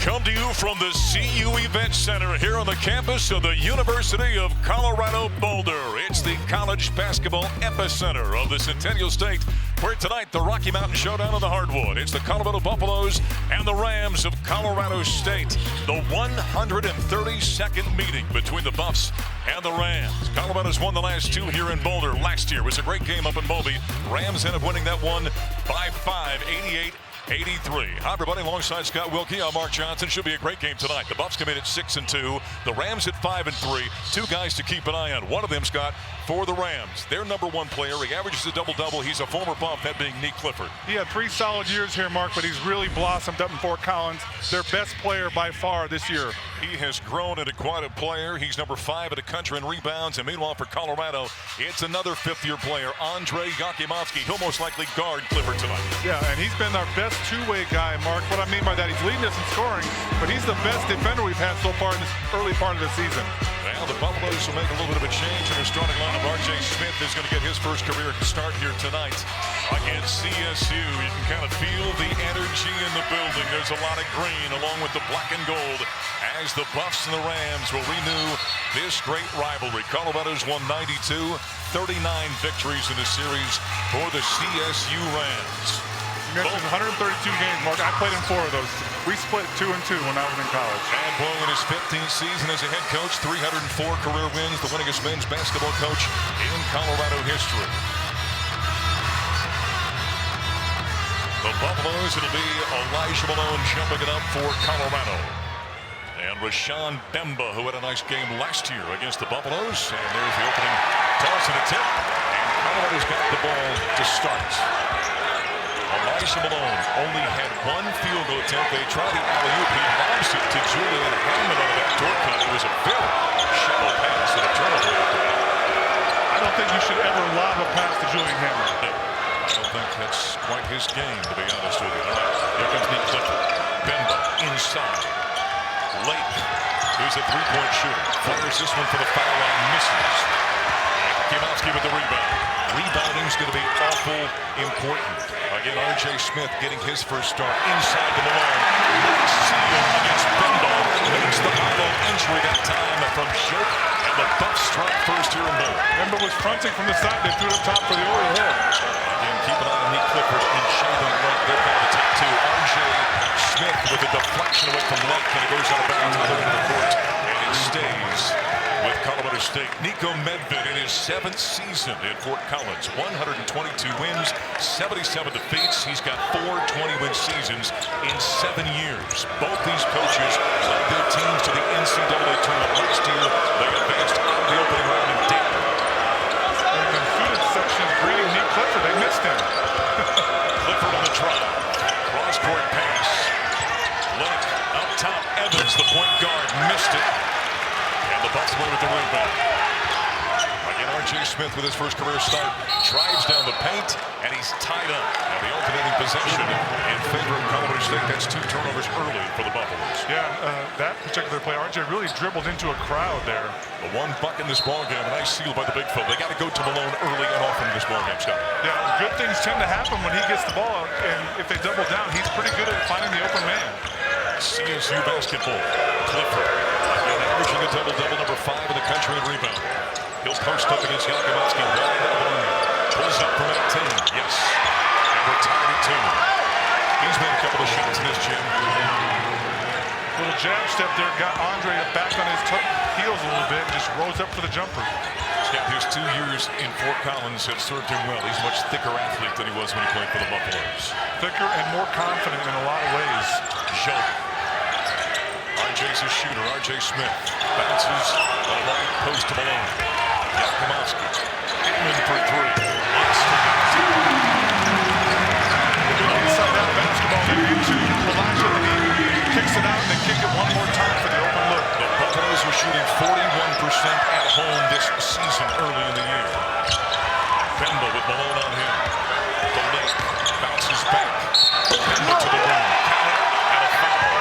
Come to you from the CU Event Center here on the campus of the University of Colorado Boulder. It's the college basketball epicenter of the Centennial State, where tonight the Rocky Mountain Showdown on the hardwood. It's the Colorado Buffaloes and the Rams of Colorado State. The 132nd meeting between the Buffs and the Rams. Colorado's won the last two here in Boulder. Last year was a great game up in Moby. Rams end up winning that one by 5, 88-83. Hi, everybody. Alongside Scott Wilkie, I'm Mark Johnson. Should be a great game tonight. The Buffs come in at 6-2. The Rams at 5-3. Two guys to keep an eye on. One of them, Scott, for the Rams. Their number one player. He averages a double-double. He's a former Buff, that being Nick Clifford. He had 3 solid years here, Mark, but he's really blossomed up in Fort Collins. Their best player by far this year. He has grown into quite a player. He's number 5 in the country in rebounds. And meanwhile, for Colorado, it's another fifth-year player, Andre Yakimovsky. He'll most likely guard Clifford tonight. Yeah, and he's been our best two-way guy, Mark. What I mean by that, he's leading us in scoring, but he's the best defender we've had so far in this early part of the season. Well, the Buffaloes will make a little bit of a change in their starting lineup. R.J. Smith is going to get his first career start here tonight against CSU. You can kind of feel the energy in the building. There's a lot of green along with the black and gold as the Buffs and the Rams will renew this great rivalry. Colorado's won 92, 39 victories in the series for the CSU Rams. You mentioned 132 games, Mark. I played in 4 of those. We split 2 and 2 when I was in college. And blowing in his 15th season as a head coach, 304 career wins, the winningest men's basketball coach in Colorado history. The Buffaloes, it'll be Elijah Malone jumping it up for Colorado. And Rashawn Bemba, who had a nice game last year against the Buffaloes. And there's the opening toss and a tip. And Colorado's got the ball to start. Elijah Malone only had 1 field goal attempt. They tried the alley-oop. He lobs it to Julian Hammond on the backdoor cut. It was a very shallow pass and a turnover. I don't think you should ever lob a pass to Julian Hammond. No, I don't think that's quite his game, to be honest with you. All right, here comes Nick Clifford. Bemba inside. Lake, who's a three-point shooter. Fires this one for the foul line, misses. Yakimovsky with the rebound. Rebounding's going to be awful important. Again, R.J. Smith getting his first start inside the Malone. Nice seal against Bemba. Makes the hollow entry that time from Shoke. And the Buffs strike first here in Boulder. Bemba was fronting from the side. They threw it up top for the Oriole hit. Again, keep an eye on Nick Clifford and Shaven Lake. They've got the top 2. R.J. Smith with a deflection away from Lake. And it goes out of bounds other end of the court. And it stays with Colorado State. Nico Medved in his 7th season in Fort Collins. 122 wins, 77 defeats. He's got 4 20-win seasons in 7 years. Both these coaches led their teams to the NCAA tournament last year. They advanced out of the opening round in Dayton. And the student section greeting Nick Clifford. They missed him. Clifford on the drive. Cross-court pass. Lake up top. Evans, the point guard, missed it. And the Buffs win with the rebound. Again, R.J. Smith with his first career start drives down the paint, and he's tied up. And the alternating possession in favor of Colorado State. That's 2 turnovers early for the Buffaloes. Yeah, that particular play, R.J. really dribbled into a crowd there. The one buck in this ballgame, a nice seal by the big fella. They got to go to Malone early and often in this ballgame, Scott. Yeah, good things tend to happen when he gets the ball, and if they double down, he's pretty good at finding the open man. CSU basketball. Clifford, again, averaging a double-double, number 5 in the country in rebound. He'll post up against Yakimovsky. Wide open. Pulls up from 18. Yes. And we're tied at 2. He's made a couple of shots in this gym. Little jab step there got Andre back on his heels a little bit and just rose up for the jumper. Yeah, his 2 years in Fort Collins have served him well. He's a much thicker athlete than he was when he played for the Buffaloes. Thicker and more confident in a lot of ways. Joke. RJ's a shooter. R.J. Smith bounces on a wide post to Malone. Yakimovsky in for 3. Inside out basketball there into Elijah, and he kicks it out and then kick it one more time for the open look. The Buffaloes were shooting 41% at home this season early in the year. Bemba with Malone on him. The Lake bounces back. Bemba to the rim. Count and a foul.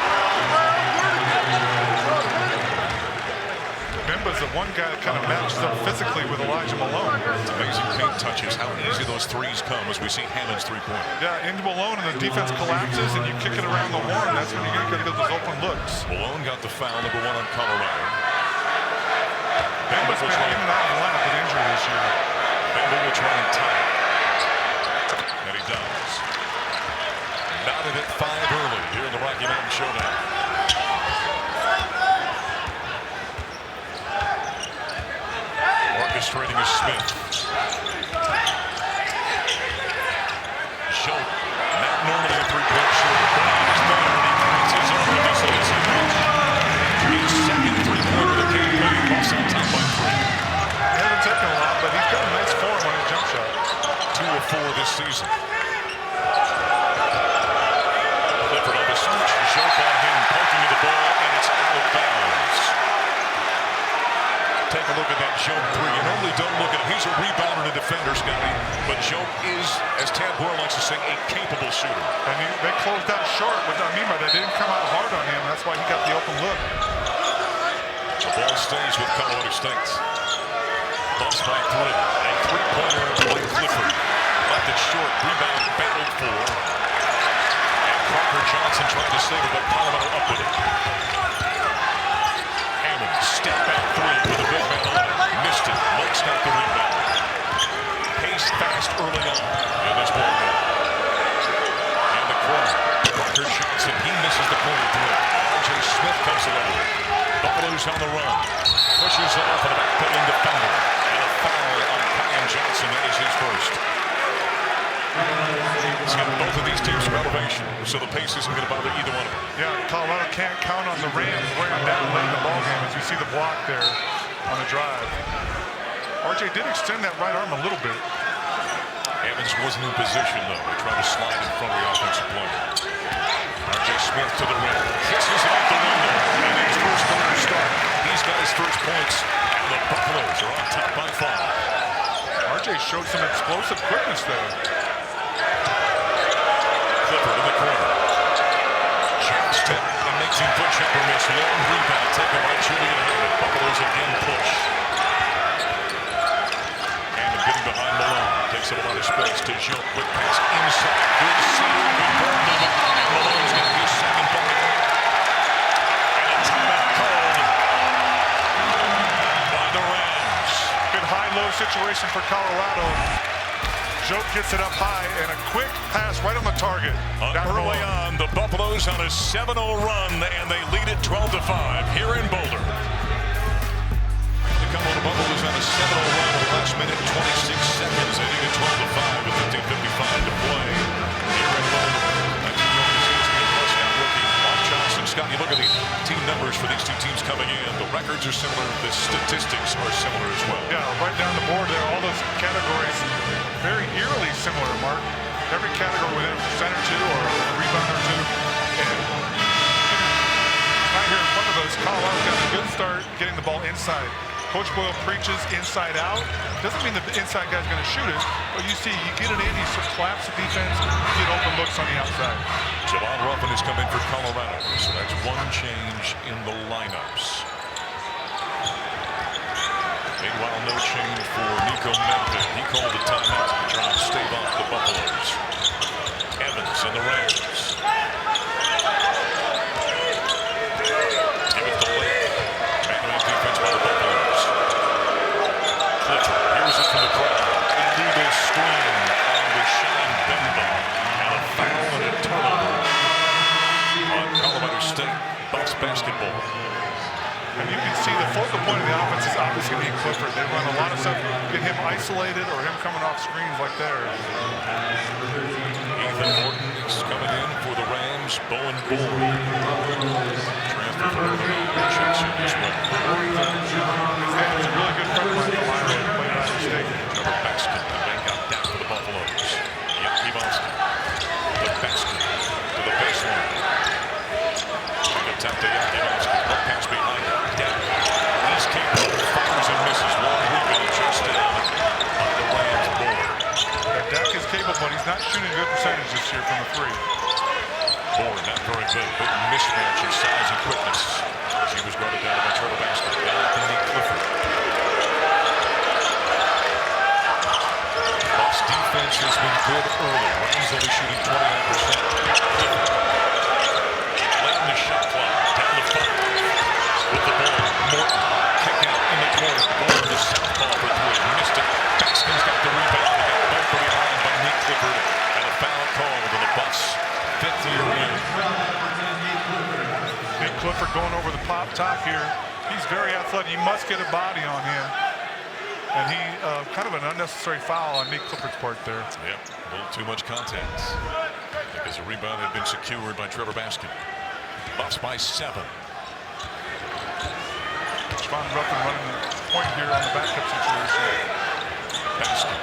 Bemba's a one guy that kind of matches up physically with Elijah Malone. It's amazing paint touches, how easy those threes come as we see Hammond's three-pointer. Yeah, into Malone, and the defense collapses, and you kick it around the horn. That's when you're going to get those open looks. Malone got the foul, number 1 on Colorado. Bamba's been in and out of the lineup with injury this year. Bamba will try and tie it. And he does. Knotted at 5 early here in the Rocky Mountain Showdown. Orchestrating is Smith. Schultz, not normally a three-point shooter, but he's better, and he points his own with this easy. His second three-pointer of the campaign, buffs on top by 3. He hasn't taken a lot, but he's got a nice form on his jump shot. 2 of 4 this season. Clifford on the switch, Schultz on him, poking to the ball, and it's out of bounds. Take a look at that Joe 3. You normally don't look at him. He's a rebounder and a defender, Scotty. But Joe is, as Tad Boyle likes to say, a capable shooter. And they closed out short. What I mean by that, they didn't come out hard on him. That's why he got the open look. The ball stays with Colorado State. Buffs by 3. A three-pointer by Clifford. Left it short. Rebound battled for. And Parker Johnson tried to save it, but Colorado up with it. Hammond, step back 3 with a big man on it. Missed it. Looks not the rebound. Pace fast early on in this ball game. And the corner. Parker Johnson, he misses the corner 3. R.J. Smith comes along. Buffalo's on the run. Pushes off of the backpedaling defender. And a foul on Kyan Johnson. That is his first. It's got both of these teams from elevation, so the pace isn't going to bother either one of them. Yeah, Colorado can't count on the Rams wearing down late in the ball game, as you see the block there on the drive. RJ did extend that right arm a little bit. Evans wasn't in position, though. They tried to slide in front of the offensive player. R.J. Smith to the rim. Kisses it out the window. And his first career start. He's got his first points. And the Buffaloes are on top by 5. RJ showed some explosive quickness there. Clifford in the corner. Jump step and makes him push up or miss. Long rebound taken by Julian Hammond. Buffaloes again push. Hammond getting behind Malone. Takes up a lot of space to Joe. Quick pass inside. Good seal. Good burn to the ball. And Malone's going to his second bucket. And a timeout called by the Rams. Good high-low situation for Colorado. Joe gets it up high, and a quick pass right on the target. Early on, the Buffaloes on a 7-0 run, and they lead it 12-5 here in Boulder. The Colorado Buffaloes on a 7-0 run with the last minute 26 seconds. They lead it 12-5 with 15:55 to play here in Boulder. That's the ESPN+ Scout rookie Mark Johnson. Scott, you look at the team numbers for these two teams coming in. The records are similar. The statistics are similar as well. Yeah, right down the board there, all those categories very eerily similar, Mark. Every category within a percent or two or a rebound or two. And right here in front of us, Colorado's got a good start getting the ball inside. Coach Boyle preaches inside out. Doesn't mean the inside guy's going to shoot it, but you see, you get it in, you collapse the defense, you get open looks on the outside. Javon Ruffin has come in for Colorado, so that's one change in the lineups. Meanwhile, no change for Nico Medved. He called the timeout to try to stave off the Buffaloes. Evans and the Rams. Give it to Lake. Man-to-man defense by the Buffaloes. Clifford, here's it from the crowd. Illegal screen on Deshaun Bemba. And a foul and a turnover on Colorado State. Buffs basketball. And you can see the focal point of the offense is obviously going to be Clifford. They run a lot of stuff, get him isolated or him coming off screens like there. Ethan Morton is coming in for the Rams. Bowen Bourne. Transfer from Richardson as well. He's a really good friend of mine from Iowa. He played at Iowa State. Trevor Baskin, the man got down for the Buffaloes. Yaki Boston. The Baskin to the baseline. Take a tap to Yaki Boston. Up pass behind him. Down. He's capable. Fires and misses. Long rebound just down on the Rams board. And Dak is capable, but he's not shooting a good percentage this year from the three. Bourne, not very good. Big mismatch in size and quickness. She was guarded down by Trevor Baskin. Down to Nick Clifford. defense has been good early. Rams only shooting 29%. Letting the shot clock down to 5. With the ball, Morton kick out in the corner. Ball to southpaw for 3. Missed it. Baskin's got the rebound. They got both from behind by Nick Clifford. And a foul called on the Buffs. 5th-year win. Nick Clifford going over the top here. He's very athletic. You must get a body on him. And he kind of an unnecessary foul on Nick Clifford's part there. Yep, a little too much contact. Because the rebound had been secured by Trevor Baskin. Buffs by 7. Von Ruffin running the point here on the backup situation. Baskin.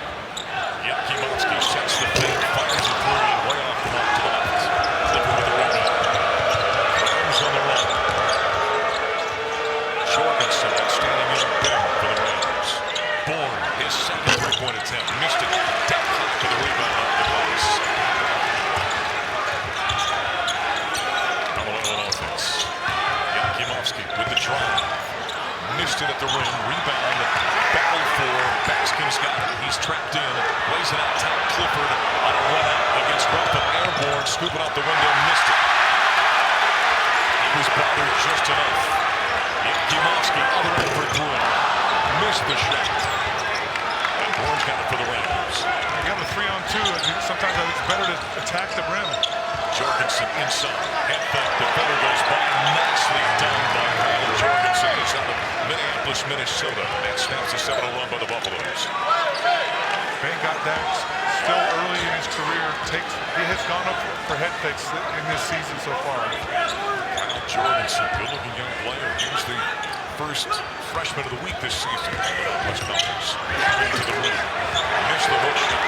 Yakimowski sets the fake, fires a 3, way off the mark to the left. Clifford with the rebound. Rams on the run. Jorgensen standing in big for the Rams. Bourne, his second three-point attempt. Missed it. Deck hot to the rebound off the glass. Colorado on offense. Yakimowski with the drive. Missed it at the rim. Rebound. Battle for Baskin's got it. He's trapped in. Lays it out top. Clifford on a run out against Ruffin. Airborne. Scooping out the window. Missed it. He was bothered just enough. Yakimowski other end for 3. Missed the shot. And Bourne's got it for the Rams. You got a 3-on-2. Sometimes it's better to attack the rim. Jorgensen inside. Head fake. Defender goes by. Nicely done by Kyle Jorgensen. He's out of Minneapolis, Minnesota. That snaps a 7-0 run by the Buffaloes. Ben got that still early in his career. He has gone up for head fakes in this season so far. Kyle Jorgensen, good-looking young player. He's the first freshman of the week this season. West Conference. To the rim. Missed the hook shot.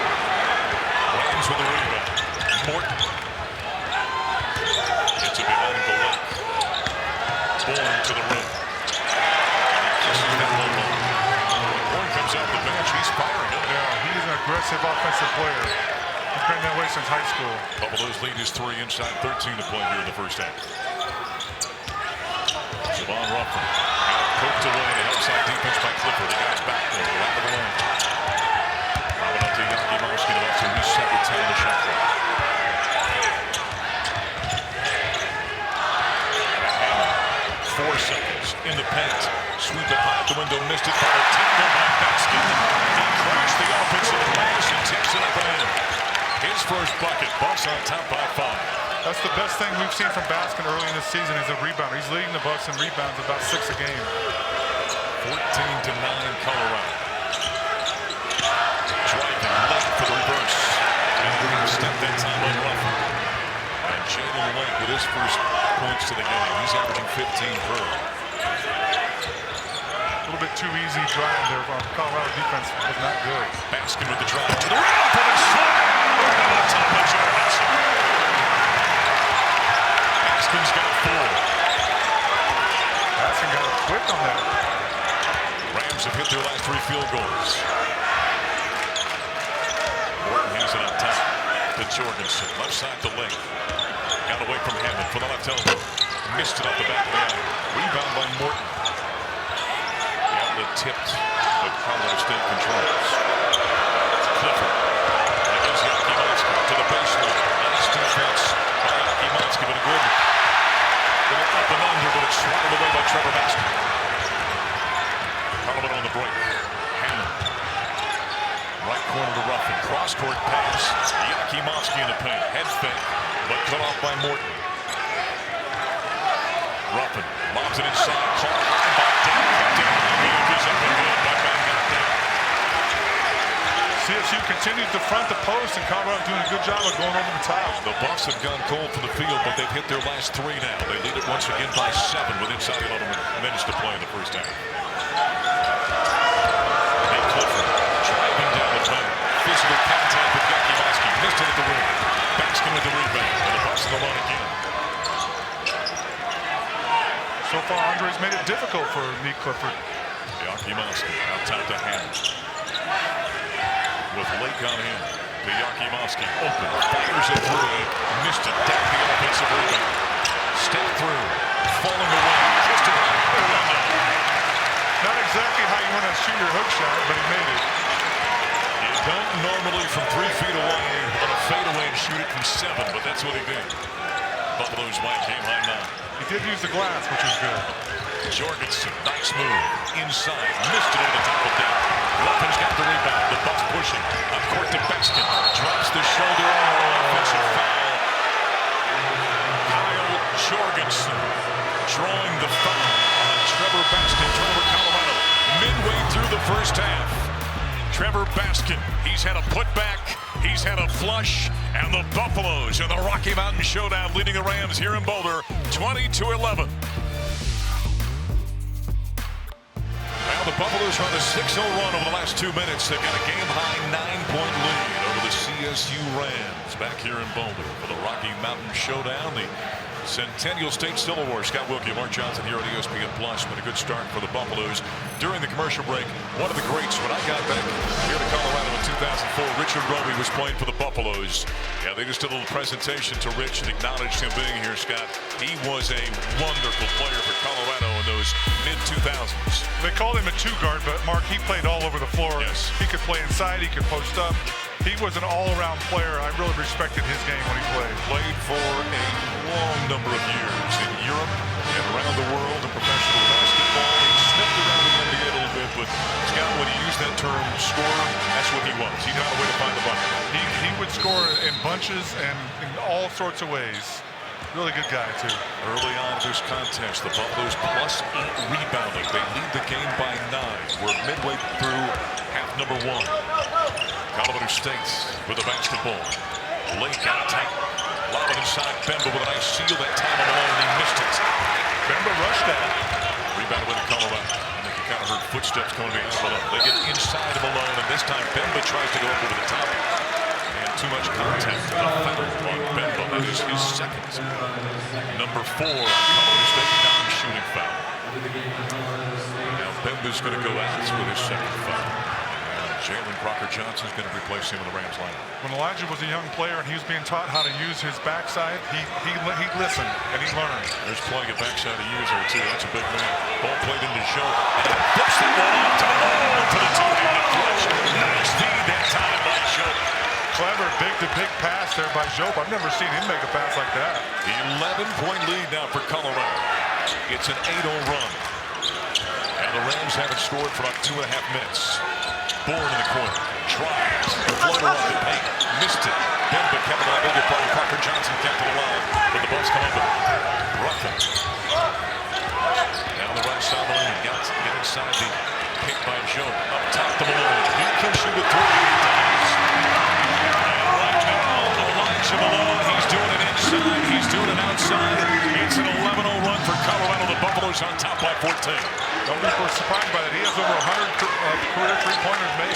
Rams with the rebound. Morton. Gets it behind the leg. Bourne to the rim. Kisses that low ball. Bourne comes off the bench. He's firing it. Yeah, he's an aggressive offensive player. He's been that way since high school. Buffalo's lead is 3 inside 13 to play here in the first half. Javon Ruffin poked away. The outside defense by Clifford. He got his back there. Right of the lane. Driving up to Yakimowski to also reset the 10 of the shot clock. 4 seconds in the paint. Sweep it high out the window. Missed it. Foul tackle by Baskin. He crashed the offensive glass and tips it up and in. His first bucket. Buffs on top by 5. That's the best thing we've seen from Baskin early in the season is a rebounder. He's leading the Buffs in rebounds about 6 a game. 14-9 Colorado. Driving left for the reverse. And step that time on Ruffin. And Jalen Lake with his first points to the game. He's averaging 15 per. A little bit too easy drive there from Colorado defense. Was not good. Baskin with the drive to the rim for the slam. Over the top of Jorgensen. Baskin's got 4. Baskin got it quick on that. Rams have hit their last 3 field goals. Morton has it on top to Jorgensen. Left side to Lake. Got away from Hammond for the left elbow. Missed it off the back of the eye. Rebound by Morton. The outlet tipped, but Colorado State controls. Clifford against Yakimowski to the baseline. Nice defense by Yakimowski, but a good little up and under, but it's swatted away by Trevor Baskin. Colorado on the break. Hammond. Right corner to Ruffin. Cross-court pass. Yakimowski in the paint. Head fake, but cut off by Morton. Ruffin lobs it inside. Caught high by Dan. He's up and good by Van Gatton. CSU continues to front the post, and Colorado doing a good job of going over the top. The Buffs have gone cold for the field, but they've hit their last 3 now. They lead it once again by 7 with inside 11 minutes to play in the first half. Nate Clifford driving down the lane. Physical contact with Yakimowski. Missed it at the rim. Baskin with the rebound. And the Buffs on the run again. So far, Andre's made it difficult for Nick Clifford. Yakimowski out top to Hammond. With Lake on him. To Yakimowski. Open. Fires it through. Missed it. Down the offensive rebound. Step through. Falling away. Just in the window. Not exactly how you want to shoot your hook shot, but he made it. He Don't normally from 3 feet away on a fadeaway and shoot it from 7, but that's what he did. Buffalo's wide game high 9. He did use the glass, which was good. Jorgensen, nice move. Inside, missed it over the top of that. Ruffins got the rebound. The Buffs pushing. A court to Bexton. Drops the shoulder. Offensive foul. Kyle Jorgensen drawing the foul on Trevor Baskin. Turnover Colorado. Midway through the first half. Trevor Baskin, he's had a putback, he's had a flush, and the Buffaloes in the Rocky Mountain Showdown leading the Rams here in Boulder, 20-11. Now the Buffaloes run a 6-0 run over the last 2 minutes. They've got a game-high 9-point lead over the CSU Rams back here in Boulder for the Rocky Mountain Showdown. The Centennial State Civil War. Scott Wilkie, Mark Johnson here on ESPN Plus with a good start for the Buffaloes. During the commercial break, one of the greats when I got back here to Colorado in 2004, Richard Roby was playing for the Buffaloes. Yeah, they just did a little presentation to Rich and acknowledged him being here, Scott. He was a wonderful player for Colorado in those mid-2000s. They called him a two-guard, but Mark, he played all over the floor. Yes. He could play inside, he could post up. He was an all-around player. I really respected his game when he played. Played for a long number of years in Europe and around the world in professional basketball. He sniffed around the NBA a little bit, but Scott, when he used that term scorer, that's what he was. He found a way to find the bucket. He would score in bunches and in all sorts of ways. Really good guy, too. Early on in this contest, the Buffaloes +8 rebounding. They lead the game by 9. We're midway through half number 1. Colorado State with the basketball. Lake out tight. Lob it inside. Bemba with a nice seal that time on Malone. He missed it. Bemba rushed that. Rebound with Colorado. I think you kind of heard footsteps coming behind Malone. They get inside of Malone, and this time Bemba tries to go up over the top. And too much contact. The foul on Bemba. That is his second. Number 4 on Colorado State, non-shooting foul. Now Bemba's going to go out with his second foul. Jalen Crocker Johnson's going to replace him in the Rams lineup. When Elijah was a young player and he was being taught how to use his backside, he listened and he learned. There's plenty of backside to use there, too. That's a big man. Ball played into Joe. And he flips the ball up to Malone for the two-handed flush. Nice feed that time by Joe. Clever big-to-big pass there by Joe. I've never seen him make a pass like that. 11-point lead now for Colorado. It's an 8-0 run. And the Rams haven't scored for about 2.5 minutes. Bourne in the corner, tries, floater off the paint, missed it. Bemba kept it on the other part. Parker Johnson kept it alive, but the Buffs come over. Ruffin. Down the right side of the lane, get inside the pick by Joe. Up top to Malone. He can shoot a 3. And right now, Elijah Malone, he's doing it inside, he's doing it outside. It's an 11-0 run for Colorado. The Buffaloes on top by 14. Don't be surprised by that. He has over 100 career three-pointers made.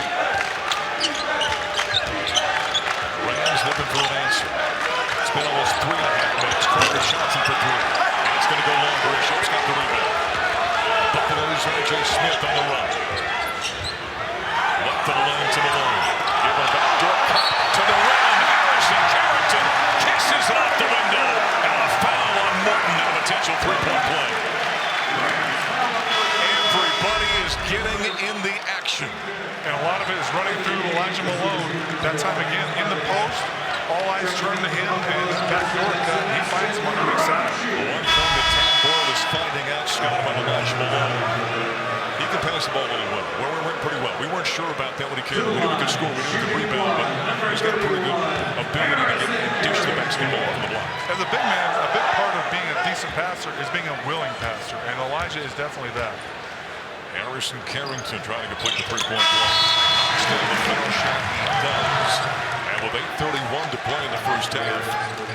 Rams looking for an answer. It's been almost 3.5 minutes. Crocker Johnson for 3. And it's going to go longer. Shop's got the rebound. Buffaloes, R.J. Smith on the run. Left of the lane to Malone. Give a backdoor cut to the rim. Harrison Carrington kisses it off the window. And a foul on Morton. Now a potential three-point play. Everybody is getting in the action. And a lot of it is running through Elijah Malone. That time again in the post. All eyes turn to him and backdoor cut. He finds him on the weak side. One thing that Tom Boyle is finding out, Scott, about Elijah Malone. He can pass the ball really well. Well, we went pretty well. We weren't sure about that when he came. We knew he could score. We knew he could rebound, but he's got a pretty good ability to get and dish the basketball off the block. As a big man, a big part of being a decent passer is being a willing passer, and Elijah is definitely that. Harrison Carrington trying to complete the three-point play. Still the foul shot he does. And with 8:31 to play in the first half,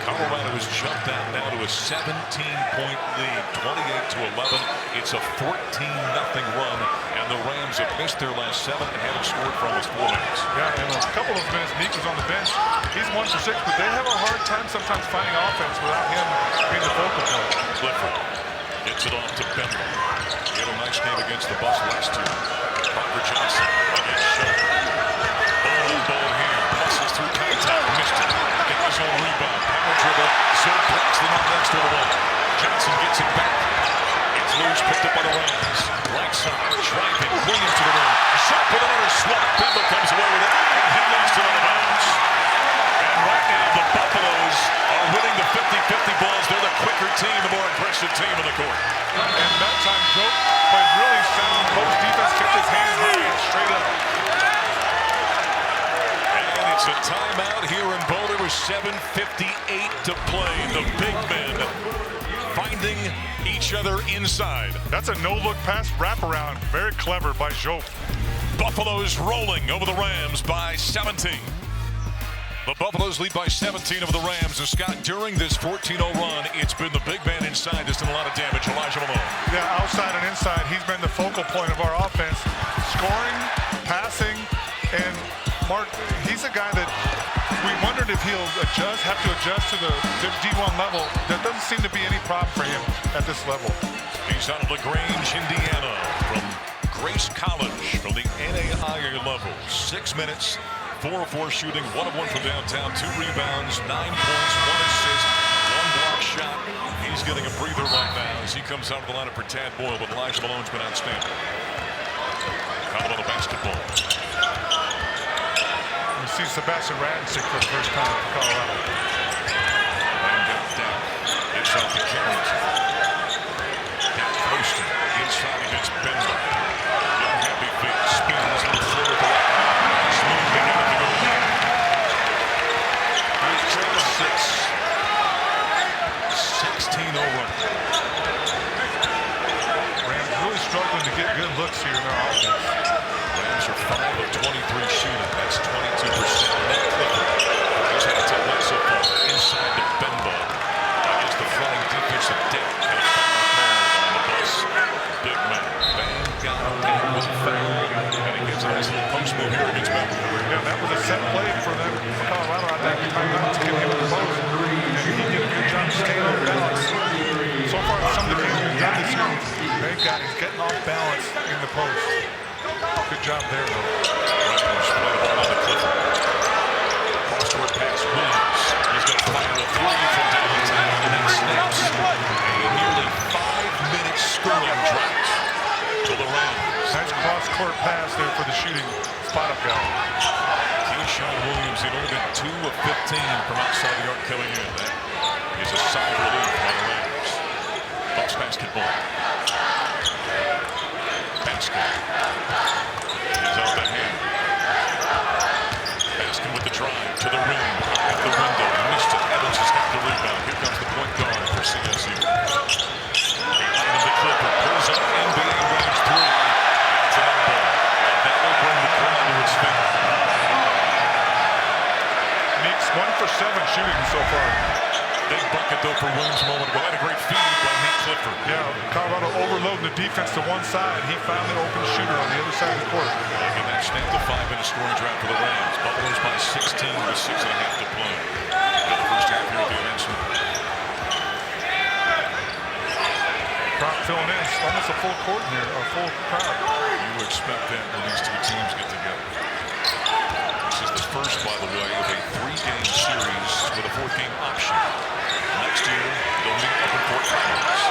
Colorado has jumped out now to a 17-point lead, 28-11. It's a 14-0 run, and the Rams have missed their last 7 and haven't scored for almost 4 minutes. Yeah, and a couple of those minutes, Meek was on the bench. He's 1 for 6, but they have a hard time sometimes finding offense without him being the focal point. Clifford gets it off to Bemba. He had a nice game against the Buffs last year. Parker Johnson against Schultz. Ball here. Passes through contact. Missed it. Got his own rebound. Power dribble. Zoe blocks them up next to the wall. Johnson gets it back. It's loose. Picked up by the Rams. Right side. Driving. Williams to the rim. Shot with another swat. Bemba comes away with it. And he with 7:58 to play. The big men finding each other inside. That's a no-look pass wraparound. Very clever by Joe. Buffalo's rolling over the Rams by 17. The Buffaloes lead by 17 over the Rams. And Scott, during this 14-0 run, it's been the big man inside that's done a lot of damage. Elijah Malone. Yeah, outside and inside, he's been the focal point of our offense. Scoring, passing, and Mark, he's a guy that we wondered if he'll have to adjust to the D1 level. There doesn't seem to be any problem for him at this level. He's out of LaGrange, Indiana, from Grace College, from the NAIA level. 6 minutes, 4 of 4 shooting, 1 of 1 from downtown, 2 rebounds, 9 points, 1 assist, 1 block shot. He's getting a breather right now as he comes out of the lineup for Tad Boyle, but Elijah Malone's been outstanding. Colorado basketball. You see Sebastian Radnicek for the first time for Colorado. Laying down down. It's out to Carrington. Down posted. Inside against Bender. Young happy feet. Spins on the floor. Smooth to get it to go down. Trail 6. 16-0 run. Rams really struggling to get good looks here in their offense. Rams are 5 of 23 shooting. That's 22%. Nick Clifford has had a tough night so far. Inside to Bemba against the fronting defensive deck. And a foul call on the bus. Big man. Bang got down with a foul. And he gets a nice little post move here against Bemba. Yeah, that was a set play for them for Colorado out there. To get him in the post. And he did a good job staying on balance. So far, some of the games we've done this year, he's getting off balance in the post. Good job there, though. Rams play the ball on the Clifford. Cross-court pass, Williams. He's going to fire a 3 from downtown, and that snaps a nearly 5-minute scoring drought to the Rams. Nice cross-court pass there for the shooting spot-up guy. Keyshawn Williams, he'd only been 2 of 15 from outside the arc coming in. That is a sigh of relief by the Rams. Bucks basketball. Baskin. He's out the hand. Baskin with the drive to the rim. At the window. Missed it. Evans has got the rebound. Here comes the point guard for CSU. Behind the Clipper. Pulls up NBA range 3. That's an elbow. And that will bring the crowd to its feet. Meeks 1 for 7 shooting so far. Big bucket though for Williams a moment ago. And a great feed by Nick Clifford. Yeah, Colorado overloading the defense to one side. He found an open shooter on the other side of the court. And that snapped a 5-minute scoring drought for the Rams. Buffalo's by 16 with 6.5 to play. In the first half here at the announcement. Crowd filling in. It's almost a full court here, a full crowd. You expect that when these two teams get together. This is the first, by the way, of a 3-game series with a 4th-game option. Next year, they'll meet up in Fort Collins.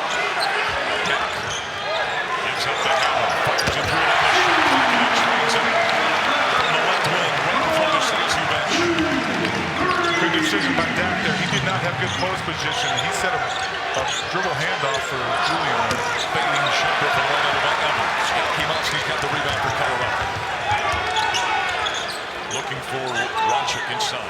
Deck gives up the hammer, fires it through the shot clock, and trains it from the left wing, right in front of the CSU bench. Good decision by Dak there. He did not have good post position. He set a dribble handoff for Julian. Fading shot from right under by Evans. Kimovski's got the rebound for Colorado. Looking for Rodchick inside.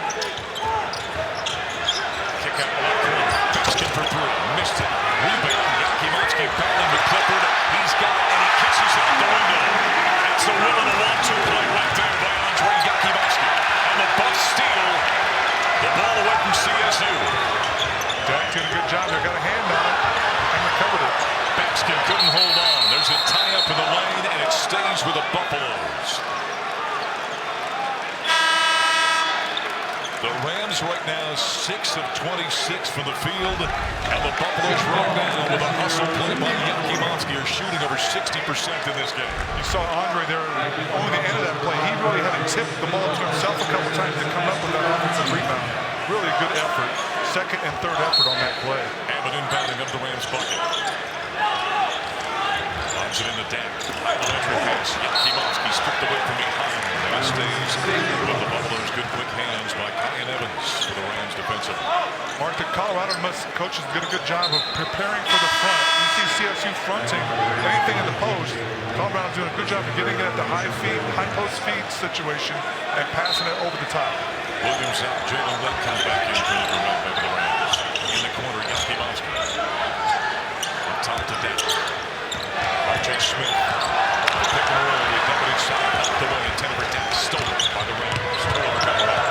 Kick out left corner. Baskin for 3. Missed it. Rebound. Yakimovski battling with Clifford. He's got it, and he kisses it out the window. It's a win on a 1-2 play right there by Andre Yakimovski. And the Bucks steal the ball away from CSU. Dak did a good job there. Got a hand on it and recovered it. Baskin couldn't hold on. There's a tie-up in the lane, and it stays with the Buffaloes. The Rams right now 6 of 26 from the field, and the Buffaloes right now with a hustle play by Yakimovski are shooting over 60% in this game. You saw Andre there on the end of that play. He really had to tip the ball to himself a couple times to come up with that offensive rebound. Really a good effort. Second and third effort on that play. Hammond inbounding up the Rams bucket. Lobs it in the deck. Entry pass. Yakimovski stripped away from behind. And it stays with the Buffaloes. Good quick hands by Kyan Evans for the Rams defensive. Mark, the Colorado coaches did a good job of preparing for the front. You see CSU fronting anything in the post. Colorado's doing a good job of getting it at the high post feed situation and passing it over the top. Williams out. Jalen Lake comes back in for the run back of the Rams. In the corner, Yakimowski. Up top to Dak. RJ Smith. The pick and roll. They dump it inside. Out the way. Intended for Dak. Stolen by the Rams. Turnover Colorado.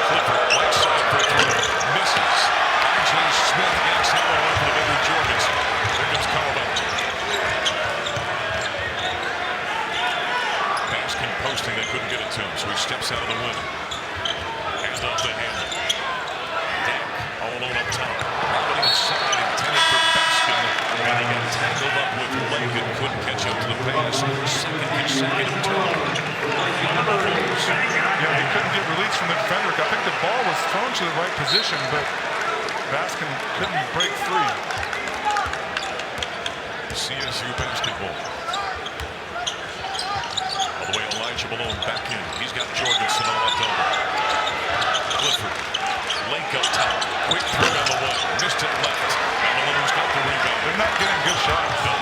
Clifford. Right side for three. Misses. RJ Smith yanks that one for the baby Jorgensen. Here comes Colorado. Baskin posting. They couldn't get it to him, so he steps out of the window. Hands off the hand. Dak all alone up top. Robin inside, intended for Baskin. And he got tangled up with Lake and couldn't catch up to the pass. Second consecutive turnover. Yeah, he couldn't get released from the defender. I think the ball was thrown to the right position, but Baskin couldn't break free. CSU basketball. All the way Elijah Malone back in. He's got Jorgensen on left over. Clifford. Lake up top. Quick throw on the way. Missed it left. And Malone's got the rebound. They're not getting good shots. No.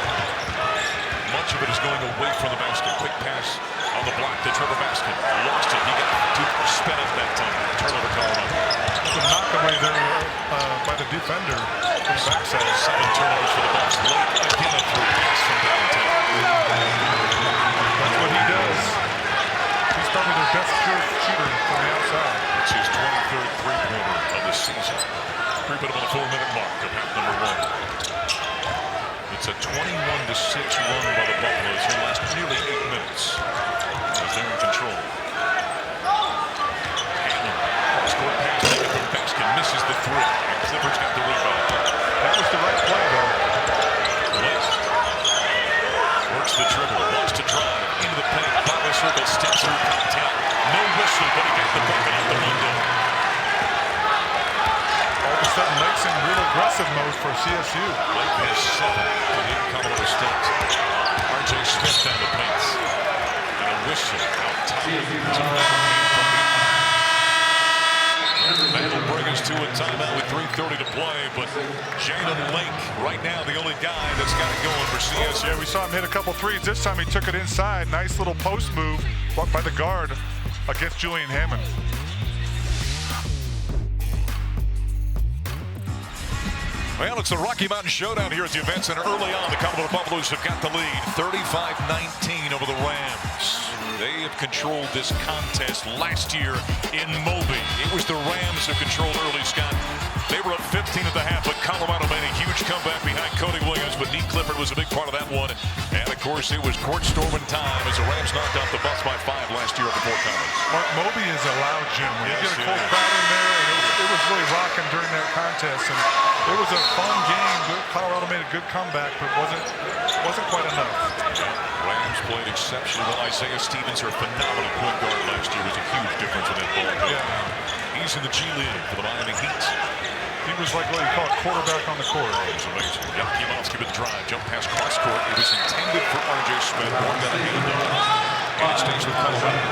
Much of it is going away from the basket. Quick pass on the block to Trevor Baskin. Lost it. He got to spin up that time. Turnover Colorado. The knockaway there by the defender from the backside. 7 turnovers for the Bucks. Lake again a three. Pass from downtown. That's what he does. He's probably their best pure shooter from the outside. It's his 23rd three-pointer of the season. Creeping up on the 4-minute mark of half number one. It's a 21-6 run by the Buffaloes in the last nearly 8 minutes as they're in control. Hamlin, cross-court pass taken from Baskin, misses the three, and Clifford's got the rebound. That was the right play, though. Lake works the dribble, wants to drive into the paint, bottom of the circle, steps through contact. No whistle, but he got the bucket out the window. All of a sudden, Lake's in real aggressive mode for CSU. Lake has 7 to lead Colorado State. RJ Smith down the paint. And a whistle out top. That'll bring us to a timeout with 3:30 to play, but Jalen Lake, right now, the only guy that's got it going for CSU. Yeah, we saw him hit a couple threes. This time he took it inside. Nice little post move blocked by the guard against Julian Hammond. Well, it's the Rocky Mountain Showdown here at the Event Center. Early on, the Colorado Buffaloes have got the lead, 35-19 over the Rams. They have controlled this contest last year in Moby. It was the Rams who controlled early, Scott. They were up 15 at the half, but Colorado made a huge comeback behind Cody Williams, but Nick Clifford was a big part of that one. And, of course, it was court-storming time as the Rams knocked off the Buffs by 5 last year at the Fort Collins. Mark, Moby is a loud gym. When you get a full crowd in there, and it was really rocking during that contest. And it was a fun game. Colorado made a good comeback, but wasn't quite enough. Rams played exceptionally well. Isaiah Stevens, her phenomenal point guard last year, was a huge difference in that ball game. Yeah. He's in the G League for the Miami Heat. He was like what you call a quarterback on the court. It was amazing. Yakimowski with the drive, jump past cross court. It was intended for RJ Smith. One got a hand on it. And it stays with Colorado.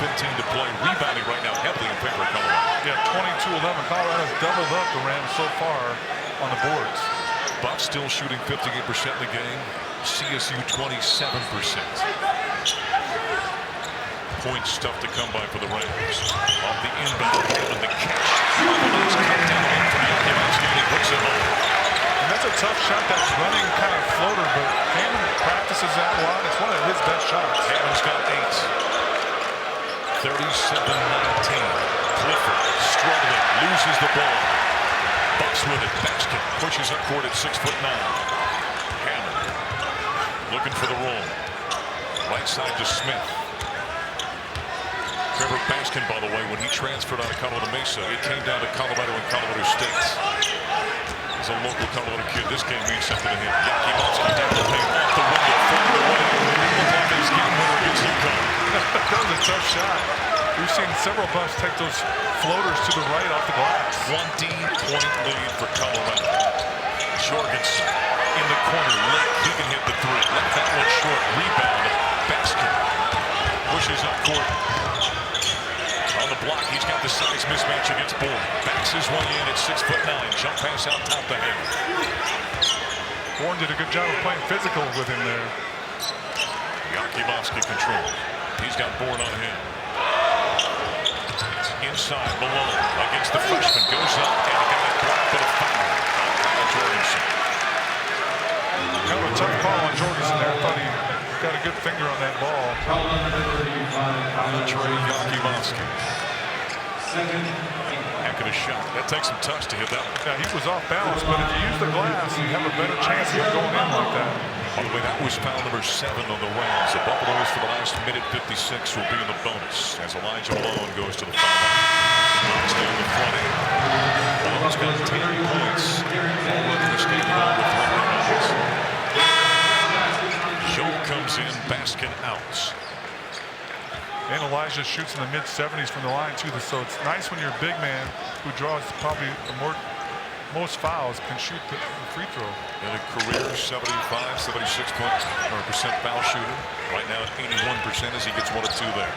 3:15 to play. Rebounding right now heavily in favor of Colorado. Yeah, 22-11. Colorado's doubled up the Rams so far on the boards. Buffs still shooting 58% in the game. CSU 27%. Points tough to come by for the Rams. Off the inbound, and the catch. Nice cut down from Yakimowski, and he puts it home. And that's a tough shot, that running kind of floater, but Hammond practices that a lot. It's one of his best shots. Hammond's got 8. 37-19. Clifford struggling, loses the ball. Bucks with it. Baskin pushes up court at 6'9". Hammond looking for the roll. Right side to Smith. Trevor Baskin, by the way, when he transferred out of Colorado Mesa, it came down to Colorado and Colorado State. As a local Colorado kid, this game means something to him. Yakimowski down the paint, off the window, far away. Look his game winner against UConn. That was a tough shot. We've seen several Buffs take those floaters to the right off the glass. 20-point lead for Colorado. Jorgensen in the corner. Lake, he can hit the three. Left that one short. Rebound. Baskin pushes up court. On the block, he's got the size mismatch against Bourne. Backs his way in at 6'9". Jump pass out top to him. Bourne did a good job of playing physical with him there. Yakimowski control. He's got Bourne on him. inside. Malone against the freshman. Goes up and got a block, but a foul. Jorgensen. Kind of a tough call on Jorgensen there. I thought he got a good finger on that ball. Trey Yakimowski. Heck of a shot. That takes some touch to hit that one. Yeah, he was off balance, but if you use the glass, you have a better chance of going in like that. By the way, that was foul number 7 on the Rams. The Buffaloes for the last minute 56 will be in the bonus as Elijah Malone goes to the foul line. Knocks down the front end. Malone's got 10 points. Already this game along with 1 rebounds. Joe comes in, Baskin out. And Elijah shoots in the mid-70s from the line, too. So it's nice when you're a big man who draws probably the most fouls can shoot the free throw. In a career 76% foul shooter. Right now at 81% as he gets 1 of 2 there.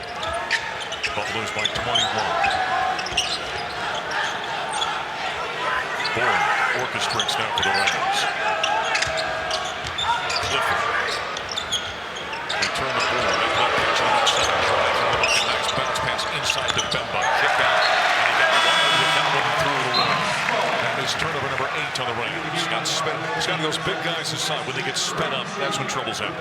Buffaloes by 21. Bourne orchestrates now for the Rams. Clifford. They turn the ball. They play pitch on that side. Drive from the bucket. Nice bounce pass inside to Bemba. Kick out. And he got wild without looking through it away. That is turnover number 8 on the Rams. He's got those big guys inside. When they get sped up, that's when troubles happen.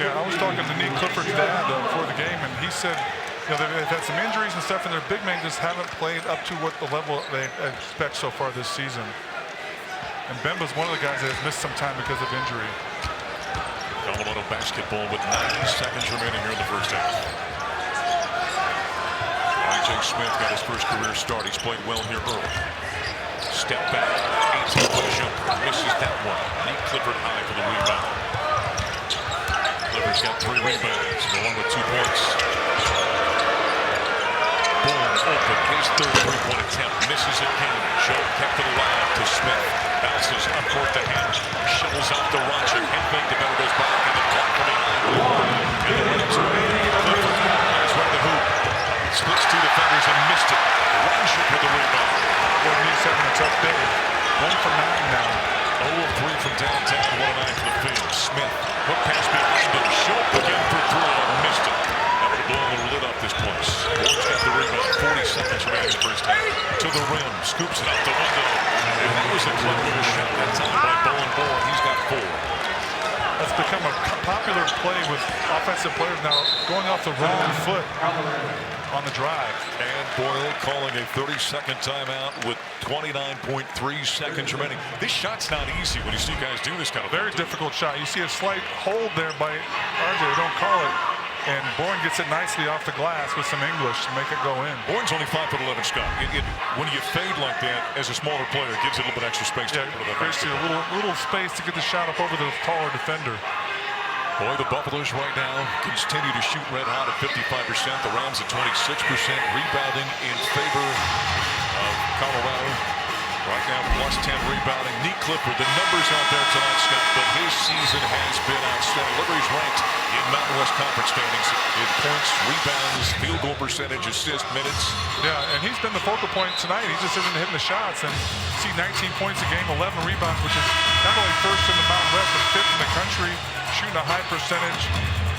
Yeah, I was talking to Nick Clifford's dad before the game, and he said, you know, they've had some injuries and stuff, and their big men just haven't played up to what the level they expect so far this season. And Bemba's one of the guys that has missed some time because of injury. Colorado basketball with 90 seconds remaining here in the first half. I.J. Smith got his first career start. He's played well here early. Step back, 18-foot jumper, misses that one. Nick Clifford high for the rebound. Clifford's got 3 rebounds, along with 2 points. Bourne open, his third three-point attempt, misses again. Joe kept it alive to Smith. Bounces up court to Hammer. Shovels out to Roger. Head fake, the better goes back, and the block from behind. And the Rams are in. Clifford eyes right the hoop. Splits 2 defenders and missed it. Roger with the rebound. Well, he's having a tough day. 1 for 9 now. 0 of 3 from downtown, 1 of 9 from the field. Smith, hook pass behind him. Schultz again for 3 and missed it. That would have blown the lid off this place. Bourne's got the rebound. 40 seconds remaining in the first half. To the rim, scoops it out the window. And that was a clever shot that time by Bourne. He's got 4. That's become a popular play with offensive players now going off the wrong foot on the drive. And Boyle calling a 30-second timeout with 29.3 seconds remaining. This shot's not easy when you see guys do this kind of Very difficult shot. You see a slight hold there by RJ. They don't call it. And Bourne gets it nicely off the glass with some English to make it go in. Bourne's only 5'11", Scott. When you fade like that as a smaller player, it gives you a little bit extra space. Yeah, it creates you a little space to get the shot up over the taller defender. Boy, the Buffaloes right now continue to shoot red hot at 55%. The Rams at 26%. Rebounding in favor of Colorado. Right now, +10 rebounding. Nick Clifford, the numbers out there tonight, Scott, but his season has been outstanding. Look, he's ranked in Mountain West Conference standings in points, rebounds, field goal percentage, assist, minutes. Yeah, and he's been the focal point tonight. He just isn't hitting the shots. And see 19 points a game, 11 rebounds, which is not only first in the Mountain West, but 5th in the country, shooting a high percentage,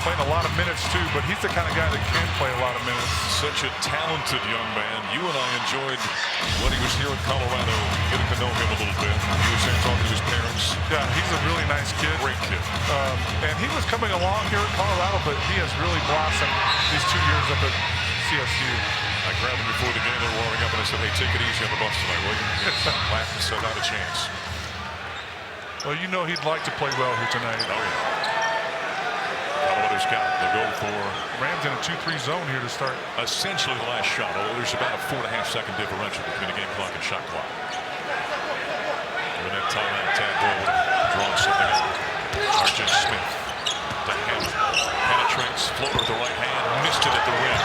playing a lot of minutes too, but he's the kind of guy that can play a lot of minutes. Such a talented young man. You and I enjoyed when he was here in Colorado, getting to know him a little bit. He was there talking to his parents. Yeah, he's a really nice kid. Great kid. And he was coming along here in Colorado, but he has really blossomed these 2 years up at CSU. I grabbed him before the game. They were warming up, and I said, "Hey, take it easy on the bus tonight, will you?" Laughed and said, "Not a chance." Well, you know he'd like to play well here tonight. Oh, yeah. Colorado's got the goal for Rams in a 2-3 zone here to start. Essentially the last shot, although there's about a 4.5-second differential between the game clock and shot clock. During that timeout, Tad Boyle drawing something up. R.J. Smith to Hammer. Penetrates, floater with the right hand, missed it at the rim.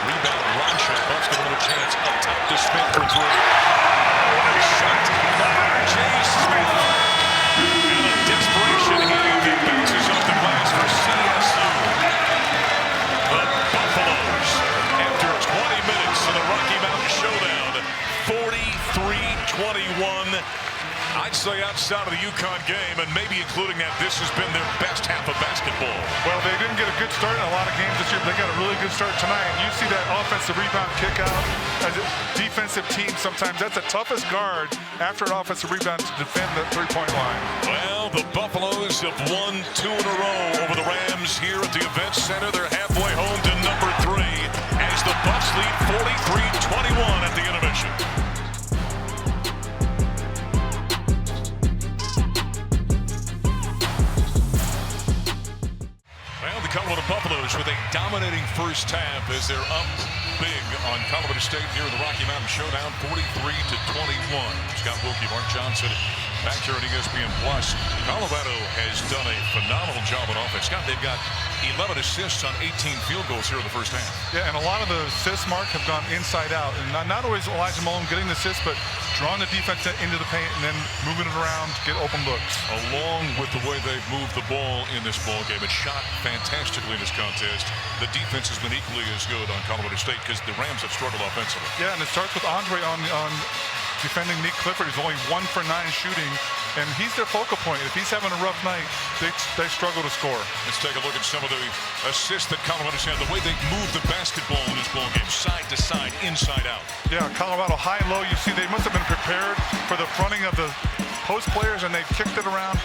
Rebound, line shot, Buffs get another chance. Up top to Smith for 3. What a shot by R.J. Smith. And a desperation here that bounces off the glass for CSU. The Buffaloes, after 20 minutes in the Rocky Mountain Showdown, 43-21. I'd say outside of the UConn game, and maybe including that, this has been their best half of basketball. Well, they didn't get a good start in a lot of games this year, but they got a really good start tonight. And you see that offensive rebound kick out as a defensive team sometimes. That's the toughest guard after an offensive rebound to defend the three-point line. Well, the Buffaloes have won 2 in a row over the Rams here at the Event Center. They're halfway home to number 3 as the Buffs lead 43-21 at the intermission. Colorado Buffaloes with a dominating first half as they're up big on Colorado State here in the Rocky Mountain Showdown, 43-21. Scott Wilkie, Mark Johnson, back here at ESPN+. Colorado has done a phenomenal job on offense. Scott, they've got 11 assists on 18 field goals here in the first half. Yeah, and a lot of the assists, Mark, have gone inside out. And not always Elijah Mullen getting the assists, but drawing the defense into the paint and then moving it around to get open looks. Along with the way they've moved the ball in this ball game, it's shot fantastically in this contest. The defense has been equally as good on Colorado State because the Rams have struggled offensively. Yeah, and it starts with Andre on defending Nick Clifford. He's only 1 for 9 shooting, and he's their focal point. If he's having a rough night, they struggle to score. Let's take a look at some of the assists that Colorado's had. The way they move the basketball in this ball game, side to side, inside out. Yeah, Colorado high and low. You see, they must have been prepared for the fronting of the post players, and they've kicked it around.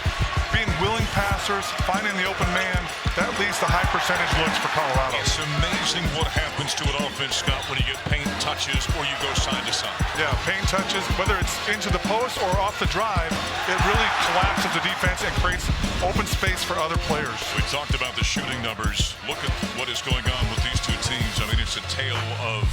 Being willing passers, finding the open man, that leads to high percentage looks for Colorado. It's amazing what happens to an offense, Scott, when you get paint touches or you go side to side. Yeah, paint touches, whether it's into the post or off the drive, it really collapses the defense and creates open space for other players. We talked about the shooting numbers. Look at what is going on with these two teams. I mean, it's a tale of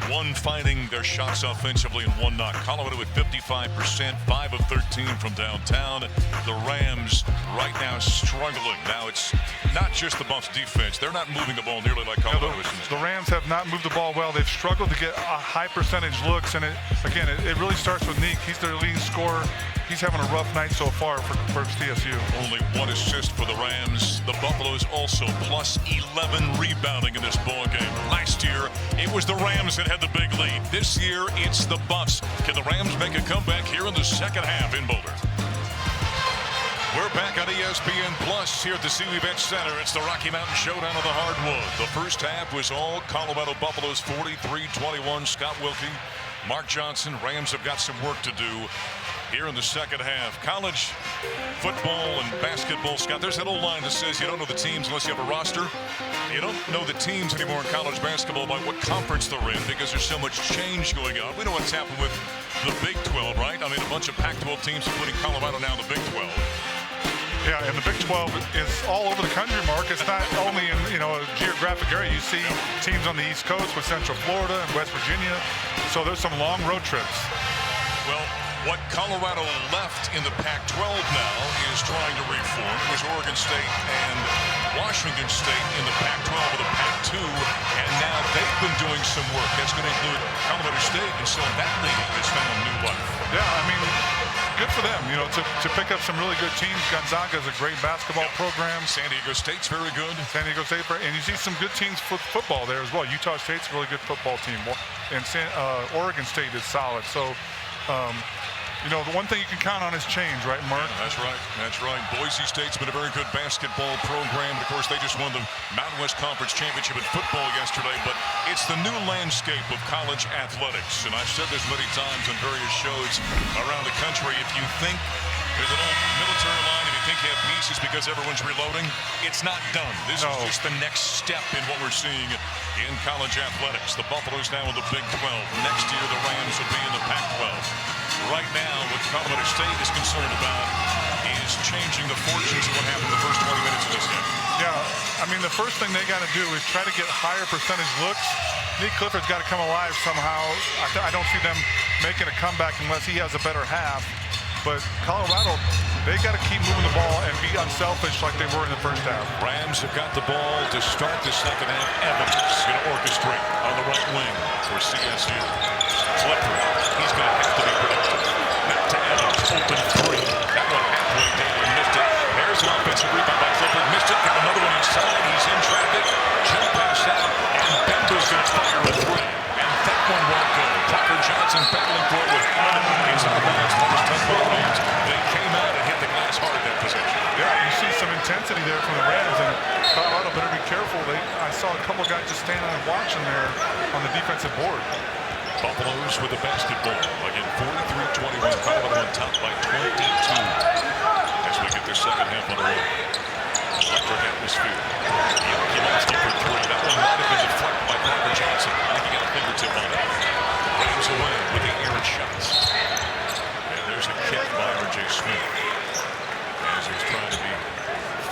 one finding their shots offensively and one not. Colorado at 55%, 5 of 13 from downtown. The Rams right now struggling. Now it's not just the Buffs defense. They're not moving the ball nearly like Colorado is. The Rams have not moved the ball well. They've struggled to get high percentage looks, and it really starts with Neek. He's their leading scorer. He's having a rough night so far for CSU. Only 1 assist for the Rams. The Buffaloes also plus 11 rebounding in this ball game. Last year, it was the Rams that had the big lead. This year, it's the Buffs. Can the Rams make a comeback here in the second half in Boulder? We're back on ESPN Plus here at the CU Event Center. It's the Rocky Mountain Showdown of the Hardwood. The first half was all Colorado Buffaloes 43-21. Scott Wilkie, Mark Johnson. Rams have got some work to do here in the second half. College football and basketball, Scott, there's that old line that says you don't know the teams unless you have a roster. You don't know the teams anymore in college basketball by what conference they're in because there's so much change going on. We know what's happened with the Big 12, right? I mean, a bunch of Pac-12 teams, including Colorado now in the Big 12. Yeah, and the Big 12 is all over the country, Mark. It's not only in a geographic area. You see teams on the East Coast with Central Florida and West Virginia. So there's some long road trips. Well, what Colorado left in the Pac-12 now is trying to reform. It was Oregon State and Washington State in the Pac-12 or the Pac-2, and now they've been doing some work. That's going to include Colorado State, and so that league has found new life. Yeah, I mean, good for them, to pick up some really good teams. Gonzaga is a great basketball program. San Diego State's very good. One State, and you see some good teams for football there as well. Utah State's a really good football team, and Oregon State is solid. So, the one thing you can count on is change, right, Mark? Yeah, that's right. That's right. Boise State's been a very good basketball program. And of course, they just won the Mountain West Conference Championship in football yesterday. But it's the new landscape of college athletics. And I've said this many times on various shows around the country. If you think there's an old military line, if you think you have pieces because everyone's reloading, it's not done. This is just the next step in what we're seeing in college athletics. The Buffaloes now in the Big 12. Next year, the Rams will be in the Pac-12. Right now, what Colorado State is concerned about is changing the fortunes of what happened in the first 20 minutes of this game. Yeah, I mean, the first thing they got to do is try to get higher percentage looks. Nick Clifford's got to come alive somehow. I don't see them making a comeback unless he has a better half. But Colorado, they got to keep moving the ball and be unselfish like they were in the first half. Rams have got the ball to start the second half. Evans going to orchestrate on the right wing for CSU. Clifford, he's going to have to be productive. Back to Evans, open 3. That one halfway down, missed it. There's an offensive rebound by Clifford, missed it. Got another one inside. He's in traffic. Jump pass out, and Bember's going to fire a 3. That one won't go. Tucker Johnson battling for it with He's on the bounce. Numbers 10 ball Rams. couple guys just standing and watching there on the defensive board. Buffaloes with the basketball. Again, 43-21. Colorado on top by 22. As we get their second half on the road. Electric atmosphere. Yankee for three. That one might have been deflected by Crocker Johnson. I think he got a fingertip on it. Rams away with the errant shots. And there's a kick by R.J. Smith. As he's trying to be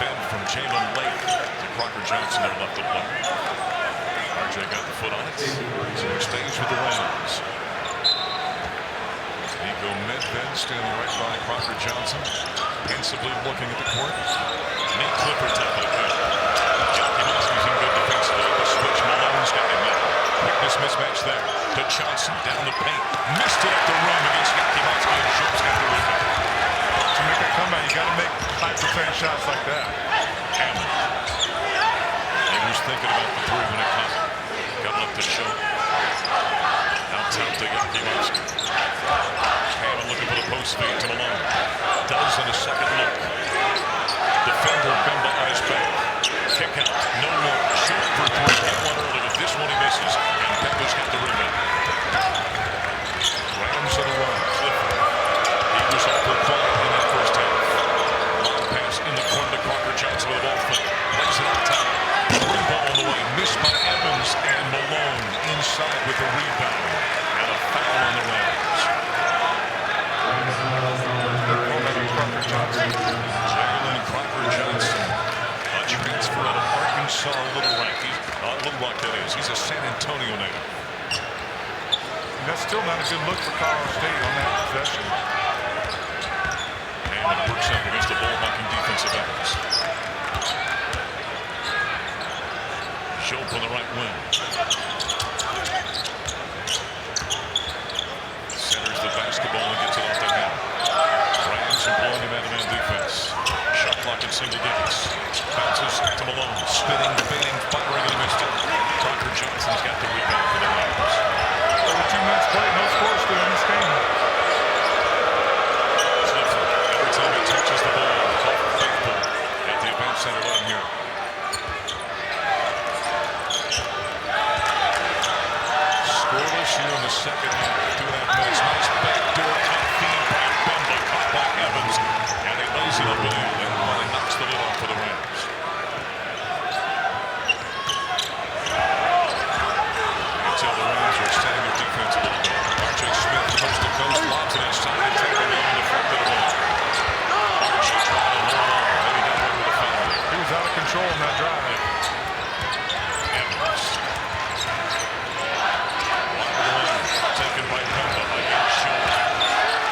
fed from Jalen Lake to Crocker Johnson there left to play. R.J. got the foot on it. So he stays with the Rams. Nico Medved standing right by Crocker Johnson. Pensively looking at the court. Nate Clifford top of the pack. Jockey Moskey's in good defensively. The switch, Malone's got him now. Quickness mismatch there. To Johnson down the paint. Missed it at the rim against Jockey Moskey, and Schultz got the rebound. To make that comeback, you got to make high-percentage shots like that. Hammond. He was thinking about the three when it came. Got left to Schultz. Out top to Jockey Moskey. Hammond looking for the post feed to Malone. Does in a second look. Defender Bemba on his back. Kick out. No more. Shoot for three. Hit one early, but this one he misses. And Bemba's got the rebound. Rams on the run. Clifford. He was off for quiet in that first half. Long pass in the corner to Crocker Johnson with a ball foot. Lays it on top. Three ball on the way. Missed by Evans and Malone inside with the rebound. And a foul on the Rams. Jalen Crocker Johnson, a transfer out of Arkansas, Little Rock, that is. He's a San Antonio native. And that's still not a good look for Colorado State on that possession. Hammond works up against the ball-hawking defensive ends. Schultz on the right wing. Centers the basketball and gets it off the hand. Rams employing a man-to-man defense. Shot clock in single digits. Bounces to Malone. Spinning, fading, firing, and he missed it. Crocker Johnson's got the rebound for the Rams. Over 2 minutes played, no score still in this game. Clifford, every time he touches the ball, faithful at the advanced center line here. Scoreless here in the second half. 2.5 minutes. Nice backdoor cut feed by Bemba. Caught by Evans. And he lays it up and in. And Molly knocks the lid off for the Rams. Until the Rams are setting their defense a little bit. R.J. Smith coast to coast. Lobs it inside and tackle it on the front of the ball. R.J. trying to hold on. Maybe got away with a foul. He was out of control in that drive. Evans. Taken by Bemba against Schultz.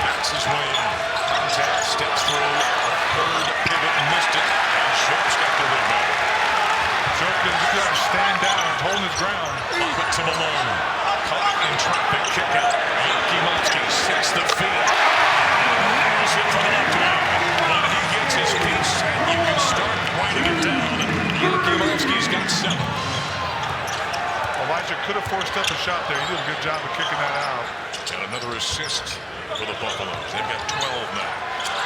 Backs his way in. Contact, steps through. Third pivot, missed it. And Schultz got the rebound. Schultz did a good job stand down, holding his ground. Up it to Malone. Caught in traffic, kick out. Yankee Moskey sets the feet. Nails it from the left wing. When he gets his feet set, you can start winding it down. Yankee Moskey's got 7. Elijah could have forced up a shot there. He did a good job of kicking that out. And another assist for the Buffaloes. They've got 12 now.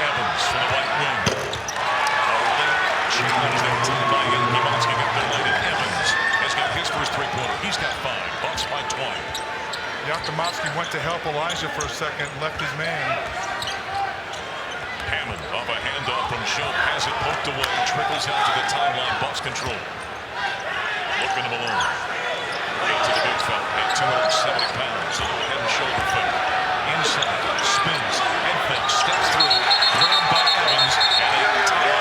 Evans from the right wing. A late challenge that time by Yankee Moskey got delighted. Evans has got his first three-pointer. He's got 5. Bucks by 20. Yakimovsky went to help Elijah for a second, left his man. Hammond off a handoff from Schultz. Has it poked away. Trickles out to the timeline. Bucks control. Looking to Malone. Into the big fella at 270 pounds. A little head and shoulder fake. Inside, spins, head fake, steps through. Grabbed by Evans, and a tie.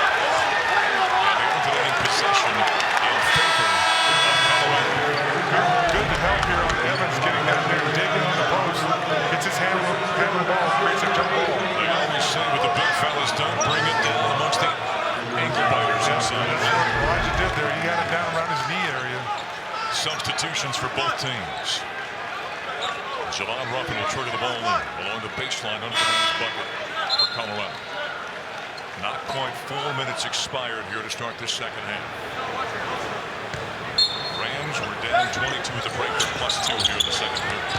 And the alternating possession in favor of Colorado. Good to help here on Evans getting that there, digging on the post. Gets his hand on the ball, creates a jump ball. They always say with the big fellas, don't bring it down amongst the ankle biters inside. That's what Elijah did there. He had it down around his knee area. Substitutions for both teams. Javon Ruffin will trigger the ball in along the baseline under the Rams bucket for Colorado. Not quite 4 minutes expired here to start this second half. Rams were down 22 at the break. They're +2 here in the second half.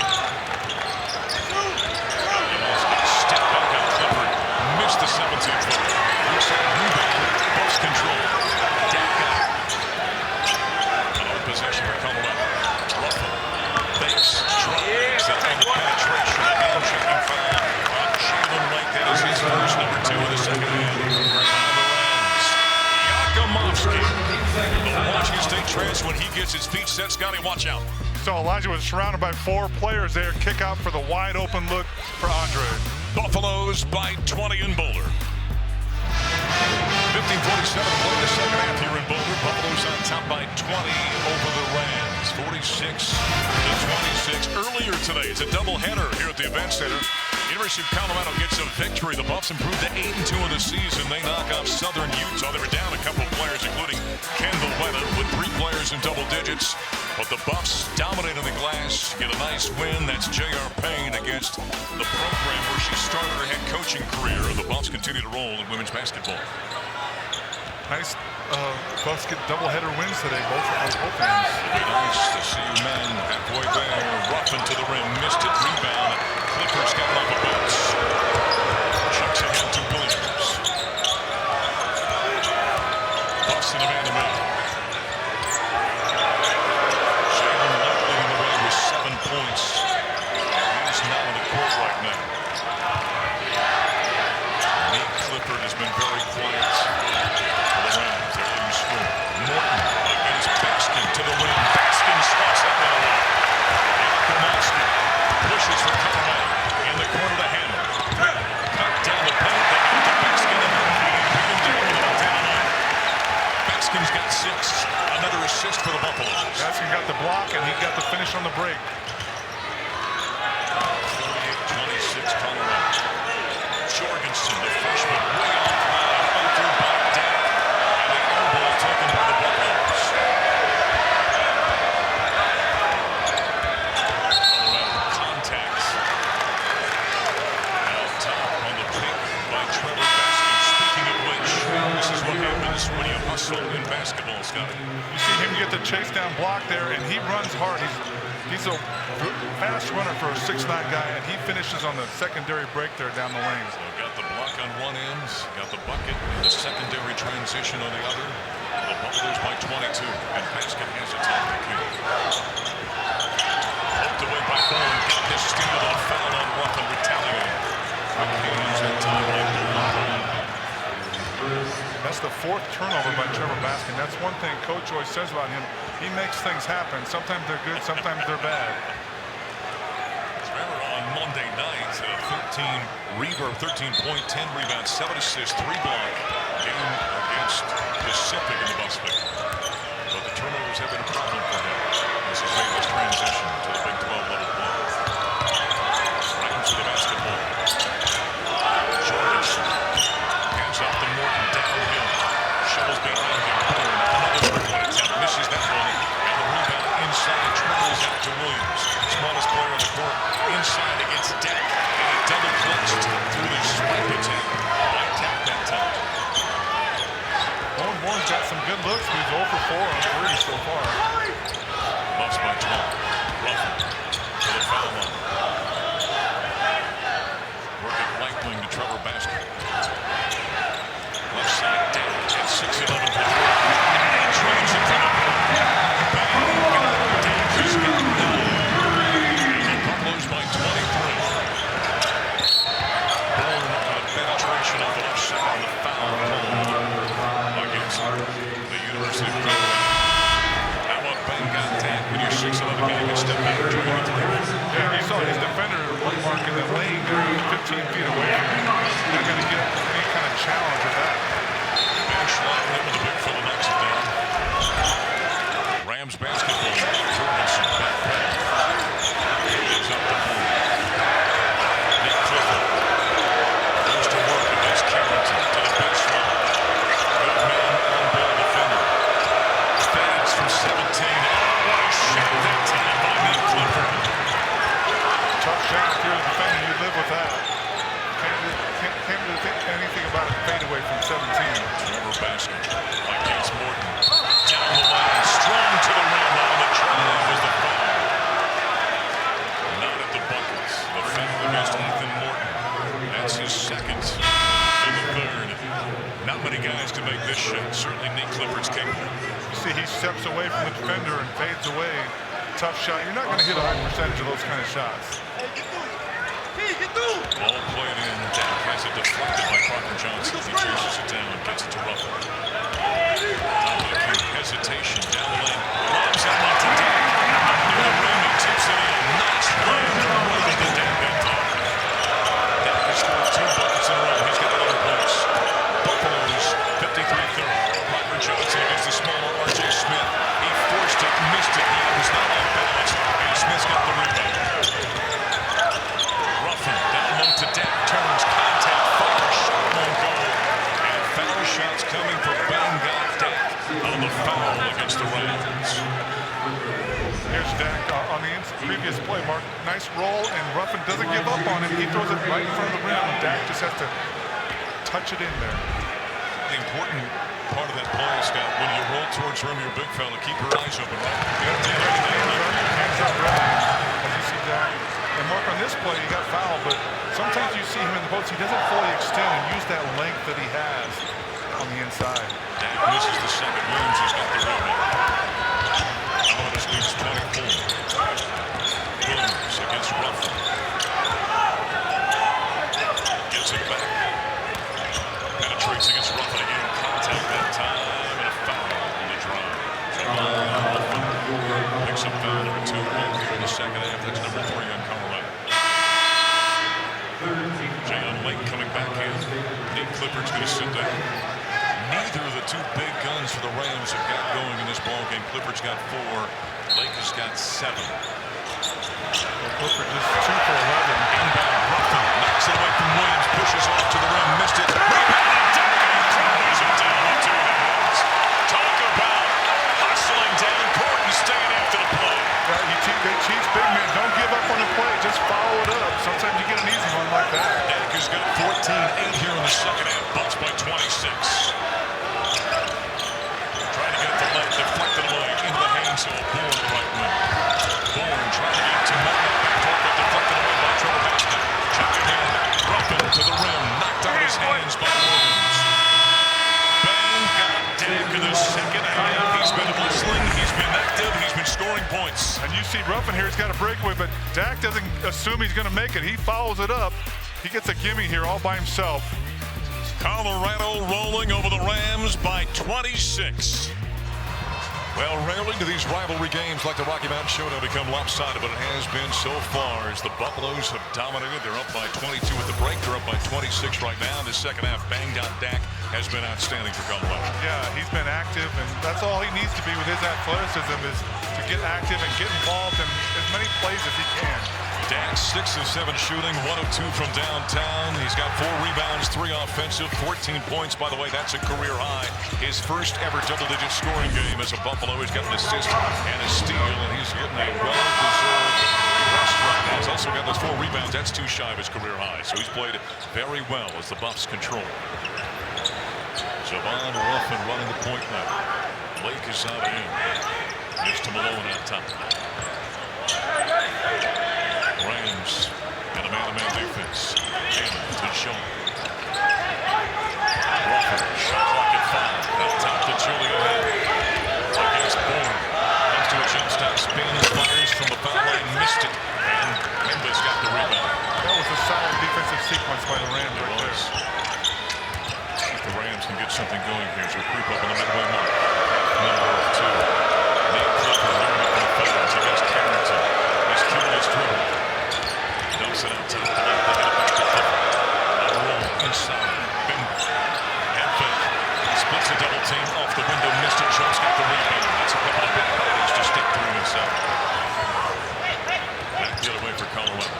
Step back out Clifford. Missed the 17-footer. Inside rebound. Bucks control. Possession for Colorado. this when he gets his feet set. Scotty, watch out. So Elijah was surrounded by 4 players there. Kick out for the wide open look for Andre. Buffaloes by 20 in Boulder. 15:47 to play the second half here in Boulder. Buffaloes on top by 20 over the Rams. 46-26. Earlier today, it's a doubleheader here at the Event Center. University of Colorado gets a victory. The Buffs improved to 8-2 in the season. They knock off Southern Utah. They were down a couple of players, including Kendall Wetta, with 3 players in double digits. But the Buffs dominated the glass, get a nice win. That's J.R. Payne against the program where she started her head coaching career. The Buffs continue to roll in women's basketball. Nice Buffs get doubleheader wins today, both ends. It'd be nice to see you men halfway there. Ruffin to the rim, missed it, rebound. Clippers got off a bounce. Chucks ahead to Williams. Buffs in the man-to-man. Jalen Lutley in the way with 7 points. He's not on the court right now. Nate Clifford has been very quiet. Morton against Baskin to the rim. Baskin slots that one away. Komalski pushes for Colorado in the corner to Hammer. Cut down the paint. They got to Baskin and down. Baskin's got 6. Another assist for the Buffaloes. Baskin got the block and he got the finish on the break. 38-26 Colorado. Jorgensen, the freshman, way off line. Over by Dak. Taken by the Buffaloes. Contacts. Out top on the pick by Trevor Baskin. Speaking of which, this is what happens when you hustle in basketball, Scotty. You see him get the chase down block there, and he runs hard. He's a fast runner for a 6'9" guy, and he finishes on the secondary break there down the lane. So got the block on one end, got the bucket, and the secondary transition on the other. The Buffaloes by 22, and Baskin has a top to keep. Poked away by Bowen, got the steal, a foul on Ruffin, retaliating. McCain's that time like That's the 4th turnover by Trevor Baskin. That's one thing Coach always says about him. He makes things happen. Sometimes they're good, sometimes they're bad. Trevor on Monday night had a 13-point, 10 rebound, 7 assists, 3 block game against Pacific in the Buffs victory. But the turnovers have been a problem for him. This has made this transition to the Big 12 level play. Right into the basketball. Jorgensen hands off to Morton downhill. Shovels behind him. Another three-point attempt. Misses that one. And the rebound inside. Dribbles out to Williams. Smallest player on the court. Inside against Dak. And he double-clutched through the swipe attack by Dak that time. Bowen's got some good looks. He's 0 for 4 on 3 so far. Buffs by 12. Ruffin to the foul line. Work it right wing to Trevor Baskin. Left side down at 6'11" for 3. And trains in front of him. Dak has got 9. The Buffaloes by 23. Bowen on a penetration off the left side on the foul against the University of Colorado. How about Ben got Dak when you're 6'11" guy, you can step back and join the 3. Yeah, you saw his defender marking the lane there 15 feet away from him. Not going to get any kind of challenge with that. Bench line him with a big for the next down. Rams basketball. Jorgensen back pedal. Gives up the ball. Nick Clifford goes to work against Carrington to the bench line. Good man on ball defender. Fades from 17. What a shot that time by Nick Clifford. Tough shot if you're a defender, you live with that. Can't really think anything about a fadeaway from 17. Trevor Baskin against Morton. Down the lane, strong to the rim. On the drive was the foul. Not at the buckets. The foul against Ethan Morton. That's his second in the third. Not many guys can make this shot. Certainly Nick Clifford's capable. You see, he steps away from the defender and fades away. Tough shot. You're not going to hit a high percentage of those kind of shots. Ball played in. Dak has it deflected by Parker Johnson. He chases it down and gets it to Ruffin. Dominic hesitation down the lane. his play, Mark. Nice roll, and Ruffin doesn't give up on him. He throws it right in front of the rim, and Dak just has to touch it in there. The important part of that play, Scott, when you roll towards rim, you're a big fella. Keep your eyes open, right? You got to take hands up ready, as you see Dak. And Mark, on this play, he got fouled, but sometimes you see him in the post. He doesn't fully extend and use that length that he has on the inside. Dak misses the second. Williams has got the rebound. Columbus leads 24. Williams against Ruffin. Gets it back. Penetrates against Ruffin again. Contact that time and a foul on the drive. So Ruffin picks up foul number 2 here in the second half. That's number 3 on Colorado. Jalen Lake coming back in. Nick Clifford's going to sit down. Neither of the 2 big guns for the Rams have got going in this ballgame. Clifford's got 4. Lake has got 7. Clifford just 2 for 11. Inbound. Ruffin knocks it away from Williams. Pushes off to the rim. Missed it. Rebounded down. Throws it down with 2 hands. Talk about hustling down court and staying after the play. They teach big men. Don't give up on the play. Just follow it up. Sometimes you get an easy one like that. Dak has got 14-8 here in the second half. Bucks by 26. Trying to get it to left, deflected away into the hands of Bourne right wing. Bourne trying to get it to Matt. Backcourt, but deflected away by Trevor Baskin. Check again. Ruffin to the rim. Knocked out of his hands by Williams. Bang got Dak in the second half. He's been whistling. He's been active. He's been scoring points. And you see Ruffin here. He's got a breakaway, but Dak doesn't assume he's going to make it. He follows it up. He gets a gimme here all by himself. Colorado rolling over the Rams by 26. Well, rarely do these rivalry games like the Rocky Mountain Showdown become lopsided, but it has been so far as the Buffaloes have dominated. They're up by 22 at the break. They're up by 26 right now. The second half, banged out Dak has been outstanding for Colorado. Yeah, he's been active, and that's all he needs to be with his athleticism is to get active and get involved in as many plays as he can. Dak 6 of 7 shooting, 1 of 2 from downtown. He's got 4 rebounds, 3 offensive, 14 points. By the way, that's a career high. His first ever double-digit scoring game as a Buffalo. He's got an assist and a steal, and he's getting a well-deserved rest right now. He's also got those 4 rebounds. That's 2 shy of his career high. So he's played very well as the Buffs control. Javon Ruffin running the point now. Lake is out of in. Gives to Malone on top. Rams and a man-to-man defense. Hammond to Sean. Ruffin, shot clock at 5. Up top to Julian. Against Bourne. Comes to a jump stop. Spins, fires from the foul line. Missed it. And Memphis got the rebound. That was a solid defensive sequence by the Rams right there. See if the Rams can get something going here as we creep up in the midway mark. Number 2. Nate Clifford learning from the fouls against Carrington. He's killing his dribble. Dumps it out top. They get it back to Clifford. Roll inside. Bimbo. Head fake. He splits a double team off the window. Missed it. Jones got the rebound. That's a couple of big bodies to stick through inside. Back the other way for Colorado.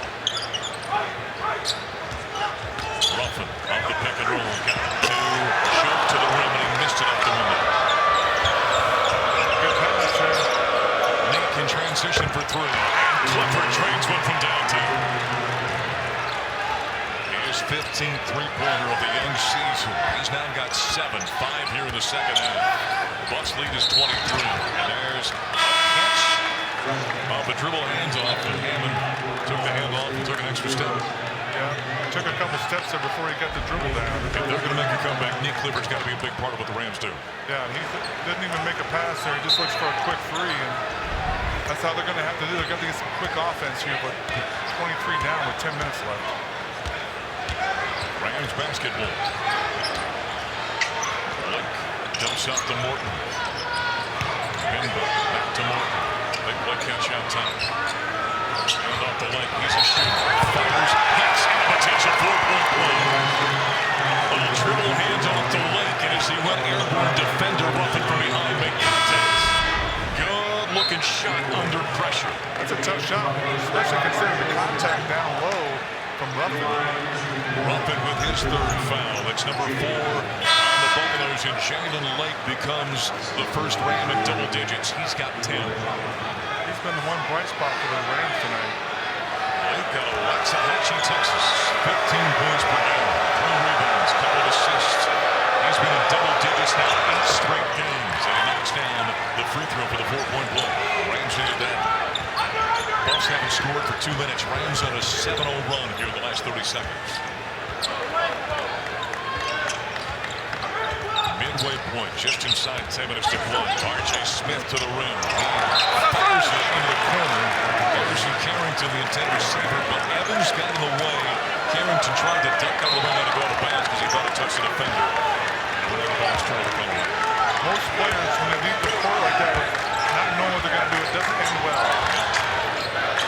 Ruffin off the pick and roll. Got it to shoot to the rim, and he missed it off the window. Good pass there. Nate can transition for 3. And Clifford trades one from downtown. His 15th three-pointer of the young season. He's now got 7, 5 here in the second half. Bucks lead is 23. And there's a catch off a dribble handoff, and Hammond took the handoff and took an extra step. Yeah, took a couple steps there before he got the dribble down. If they're going to make a comeback, Nick Clifford's got to be a big part of what the Rams do. Yeah, he didn't even make a pass there. He just looks for a quick 3, and that's how they're going to have to do. They're going to get some quick offense here, but 23 down with 10 minutes left. Rams basketball. Blake dumps out to Morton. Bimbo back to Morton. Big play catch out top. And off the Lake. He's a shooter. Fires, hits, and a potential 4-point play. A dribble hands off to Lake, and as he went airborne, defender Ruffin from behind make contact. Good looking shot under pressure. That's a tough shot, especially considering the contact down low from Ruffin. Ruffin with his 3rd foul. That's number 4 on the Buffaloes, and Jalen Lake becomes the first Ram in double digits. He's got 10. He's that's been the one bright spot for the Rams tonight. Lake out of Waxahachie, Texas. 15 points per game. 3 rebounds, couple of assists. He's been in double digits now 8 straight games. And he knocks down the free throw for the 4-point play. Rams needed that. Buffs haven't scored for 2 minutes. Rams on a 7-0 run here in the last 30 seconds. Midway point, just inside 10 minutes to play. R.J. Smith to the rim. He fires it into the corner. Harrison Carrington, the intended receiver, but Evans got in the way. Carrington tried to duck out of the way to go out of bounds because he thought it touched the defender. And we're out of bounds, trying to come away. Most players, when they leave the court like that, not knowing what they're going to do, it doesn't end well.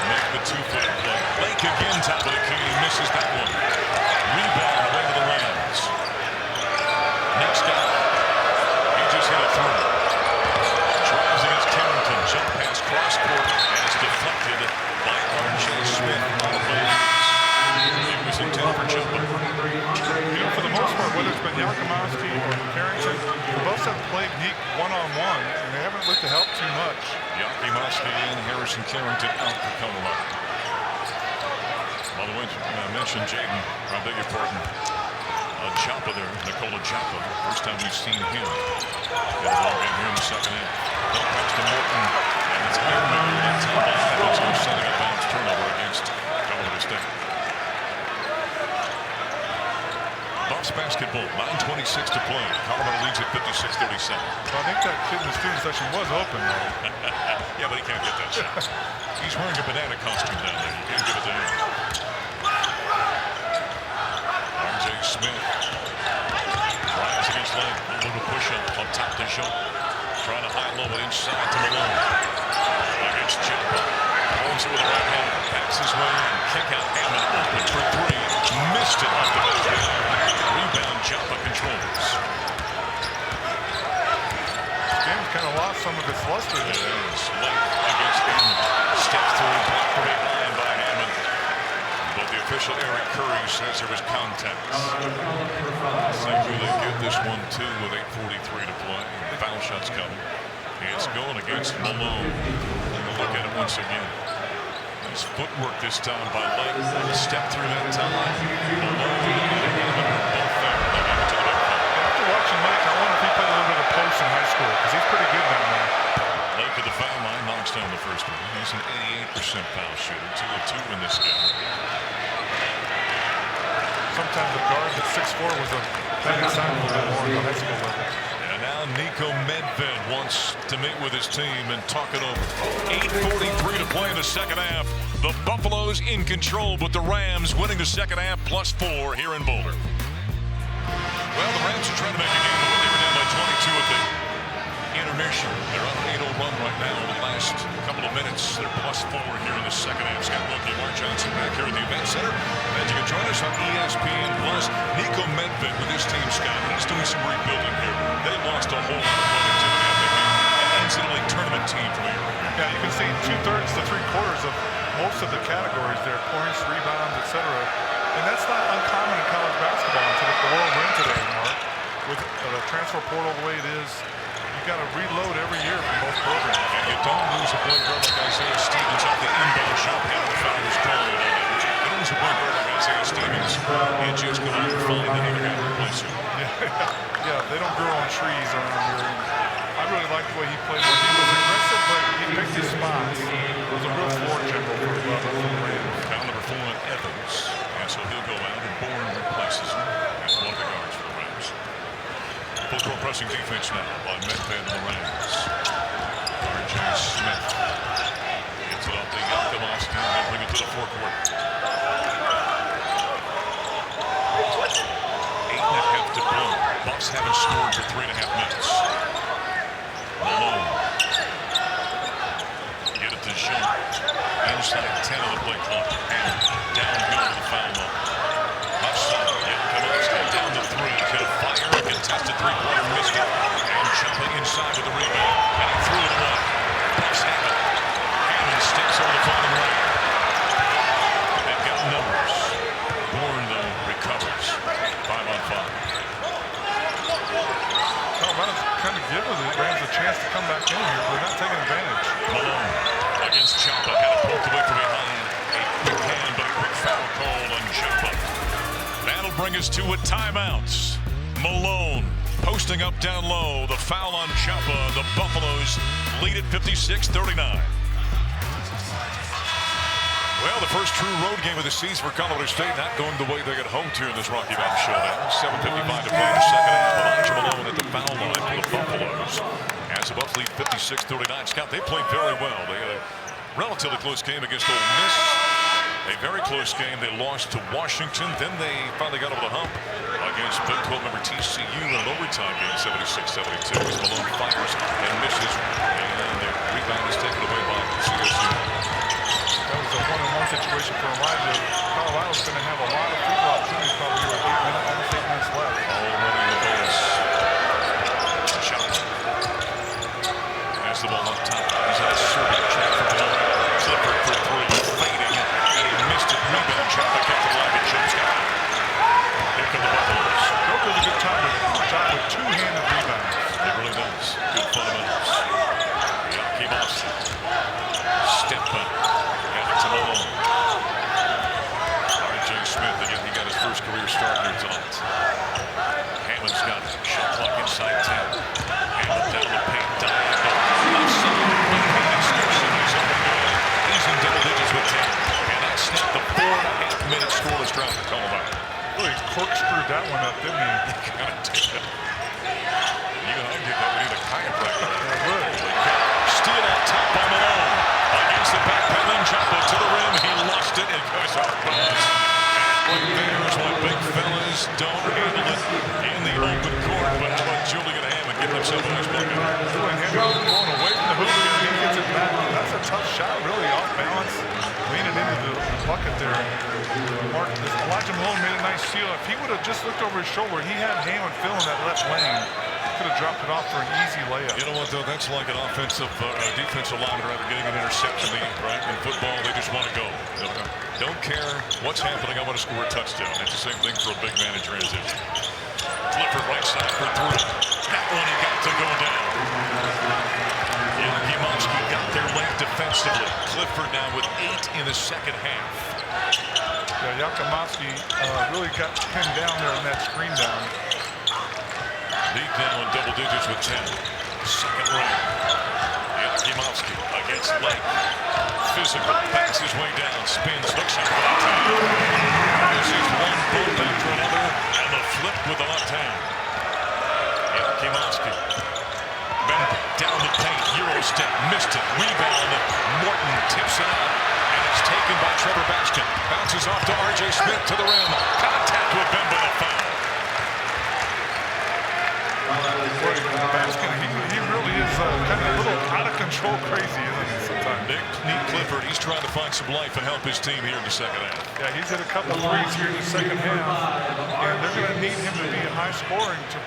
Make the 2-foot play. Lake again, top of the key. He misses that one. Rebound away to the Rams. Next guy. He just hit a three. Drives against Carrington. Jump pass cross court. And it's deflected by R.J. Smith. It was intended for jumping. You know, for the most part, whether it's been Yakimowski or Carrington, the Buffs have played Neek one-on-one, and they haven't looked to help too much. Yakimowski and Harrison Carrington out for Colorado. By the way, I mentioned Jaden, I beg your pardon, Joppa there, Nikola Joppa. First time we've seen him in a ball game here in the second half. Ball pass to Morton, and it's Ironman with that top line. That's who's setting a bounce turnover against Colorado State. Buffs basketball, 9:26 to play. Colorado leads at 56-37. Well, I think that kid in the student section was open, though. Yeah, but he can't get that shot. He's wearing a banana costume down there. You can't give it to him. R.J. Smith drives against Lake. A little push-up on top to Jean. Trying to high-low it inside to Malone. Against Joppa. Holds it with the right hand. Passes way in. Kick out. Hammond open for 3. Missed it off the basket. Rebound. Joppa controls. This game's kind of lost some of its luster. It is. Lake against Hammond. Step through. Block from behind by Hammond. But the official Eric Curry says there was contact. See who they get this one to with 8:43 to play. Foul shots coming. It's going against Malone. Look at it once again. Nice footwork this time by Lake. Step through that time. Malone and Hammond are both there. They give it to the big man. After watching Lake, I wonder if he played a little bit of post in high school, because he's pretty good down there. Lake at the foul line knocks down the first one. He's an 88% foul shooter. 2 of 2 in this game. Sometimes a guard at 6'4" was a better sign a little bit more at the high school level. And now Nico Medved wants to meet with his team and talk it over. 8:43 to play in the second half. The Buffaloes in control, but the Rams winning the second half +4 here in Boulder. Well, the Rams are trying to make a game of it. They were down by 22 at the intermission. They're on an 8-0 run right now in the last couple of minutes. They're +4 here in the second half. Scott Wilkie, Mark Johnson back here at the event center. And you can join us on ESPN Plus. Nico Medved with his team, Scott. He's doing some rebuilding here. They lost a whole lot of productivity on the NCAA tournament team from a year ago. Yeah, you can see 2/3 to 3/4 of most of the categories there, points, rebounds, etc. And that's not uncommon in college basketball until the world we're in today, Mark. With the transfer portal the way it is, you got to reload every year for most programs. And you don't lose a point guard like Isaiah Stevens off the inbound shot. And the foul was called. You don't lose a point guard like Isaiah Stevens. You just go out and find another guy to replace him. Yeah, they don't grow on trees around here. I really liked the way he played. He was aggressive, but he picked his spots. It was a real floor general for the Rams. Foul number 4 on Evans. And so he'll go out and Bourne replaces him as one of the guards for the Rams. Full-court pressing defense now by Medved and the Rams. R.J. Smith gets it off the Yakimowski and they'll bring it to the forecourt. 8.5 to play. Buffs haven't scored for 3.5 minutes. Malone. Get it to Jean. Inside 10 of the play clock. And downhill to the foul line. Left side. Yakimowski down to 3. He'll fire a contested three-pointer. Missed it. And jumping inside with the rebound. And he threw it away. Buffs have it. Hammond sticks on the final ring. They've got numbers. Bourne, though, recovers. 5 on 5. Colorado's kind of giving the Rams a chance to come back in here. They're not taking advantage. Malone against Ciampa. Had it poked away from behind. A quick hand, but a quick foul call on Ciampa. That'll bring us to a timeout. Malone posting up down low. The foul on Ciampa. The Buffaloes lead at 56-39. Well, the first true road game of the season for Colorado State, not going the way they got hoped here in this Rocky Mountain showdown. 7:55 to play in the second half. Elijah Malone at the foul line for the Buffaloes. As the Buffs lead 56-39. Scott, they played very well. They had a relatively close game against Ole Miss. A very close game. They lost to Washington. Then they finally got over the hump against Big 12 member TCU in an overtime game, 76-72. As Malone fires and misses, and the rebound is taken away by CSU. That was a one-on-one situation for Elijah. Colorado's going to have a lot of free throw opportunities probably here with 8 minutes left. Already in the bonus. Shot. Has the ball up top. He's at a serving check for Malone. Clifford for three. Fading. And he missed it. Rebound. Ciampa kept the line and jumps got it. Here come the Buffaloes. Joker does a good job with two-handed rebounds. It really does. Good fundamentals. Keep off. Step back. To Malone. R.J. Smith, again, he got his first career start here tonight. Hammond's got it. Shot clock inside 10. Hammond down the paint, diagonal. Outside. He's in double digits with 10. And that snapped the 4.5-minute scoreless drought for Colorado. Really corkscrewed that one up, didn't he? Kind of did. You and I did that. We need a chiropractor. Steal on top by Malone. Against the backpedaling Ciampa to the rim. He lost it. It goes off bounds. There's why big fellas don't handle it in the open court. But how about Julian Hammond getting himself a nice bucket? Julian Hammond going away from the hoop and he gets it back. That's a tough shot, really off balance. Leaning into the bucket there. Elijah Malone made a nice steal. If he would have just looked over his shoulder, he had Hammond filling that left lane. Could have dropped it off for an easy layup. You know what, though? That's like an offensive defensive lineman rather getting an interception, right? In football, they just want to go. Don't care what's happening. I want to score a touchdown. That's the same thing for a big man in transition. Clifford right side for three. That one he got to go down. Yakimovsky got there late defensively. Clifford now with 8 in the second half. Yeah, Yakimovsky really got pinned down there in that screen down. Deep now in double digits with 10. Second ring. Yakimovsky against Lake. Physical. Backs his way down. Spins. Looks up for the time. This is one bump after another. And the flip with the left hand. Yakimovsky. Bender down the paint. Euro step. Missed it. Rebound. Morton tips it out. And it's taken by Trevor Baskin. Bounces off to R.J. Smith to the rim. Contact with Bemba. The foul. Baskin, he really is kind of a little out of control crazy, isn't he, sometimes? Nick Clifford, he's trying to find some life and help his team here in the second half. Yeah, he's hit a couple threes here in the second half, and they're going to need him to be high scoring to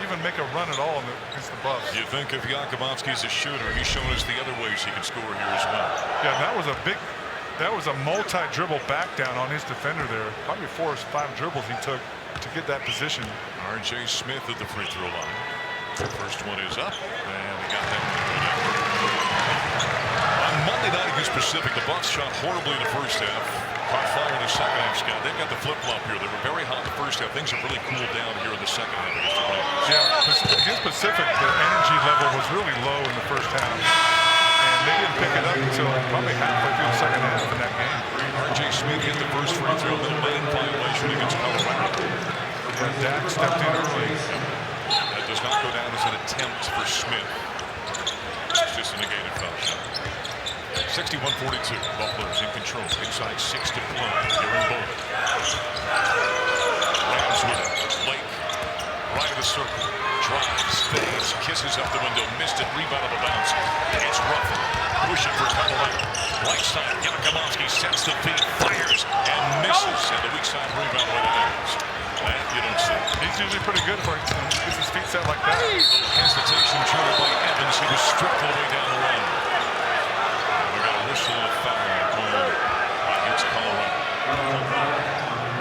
even make a run at all against the Buffs. You think if Yakimovsky's a shooter, he's shown us the other ways he can score here as well. Yeah, that was a multi-dribble back down on his defender there. Probably 4 or 5 dribbles he took to get that position. R.J. Smith at the free throw line. The first one is up, and we got that one. On Monday night against Pacific, the Buffs shot horribly in the first half. Caught fire in the second half, Scott. They've got the flip-flop here. They were very hot in the first half. Things have really cooled down here in the second half against the Buffs. Yeah, against Pacific, the energy level was really low in the first half. And they didn't pick it up until probably halfway through the second half in that game. R.J. Smith hit the first free throw, little lane violation against Colorado. And Dak stepped in early. That does not go down as an attempt for Smith. It's just a negated foul shot. 61-42. Buffaloes in control. Inside 6 to play. They're in both. Rams with it. Lake. Right of the circle. Drives. Fades. Kisses up the window. Missed it. Rebound of the bounce. It's Ruffin. Pushing for Colorado. Right side. Yakimovsky sets the feet. Fires. And misses. And the weak side rebound by the Rams. That you don't see. He's usually pretty good for it. Gets his feet set like that. Hesitation triggered by Evans. He was stripped all the way down the lane. We got a whistle of foul called against Colorado.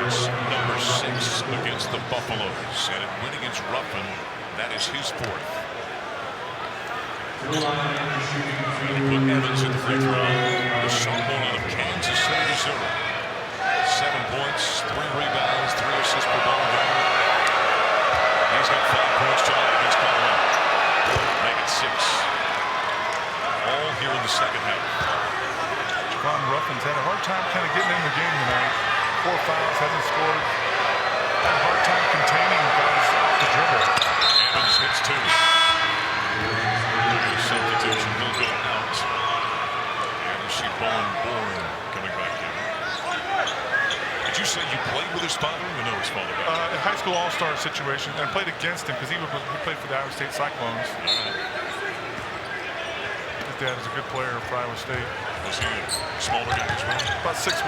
It's number 6 against the Buffaloes. And it went against Ruffin. That is his 4th. Put Evans at the free throw. The sophomore out of Kansas City, Missouri. 7 points, 3 rebounds, 3 assists per ball game. He's got 5 points tonight against Colorado. Make it 6. All here in the second half. Von Ruffin's had a hard time kind of getting in the game tonight. 4 fouls, hasn't scored. Had a hard time containing guys off the dribble. Evans hits 2. Substitution, he'll go out. And we see Bowen coming back in. Did you say you played with his father or know his father? A high school all-star situation, and played against him because he played for the Iowa State Cyclones. His dad is a good player for Iowa State. Was he a smaller guy as well? About 6'1".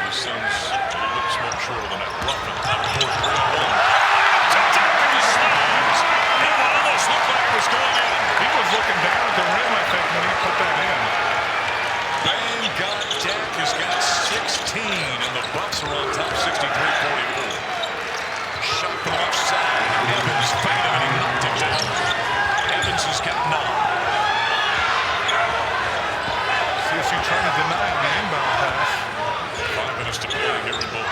His son's a little bit shorter than that. Ruffin, up for 3-1. Almost looked like it was going in. He was looking down at the rim, I think, when he put that in. Bang, Dak has got 16, and the Buffs are on top 63-44. Shot from the left side. Evans faded, and he knocked it down. Evans has got 9. CSU trying to deny the inbound pass. 5 minutes to play here in Boulder.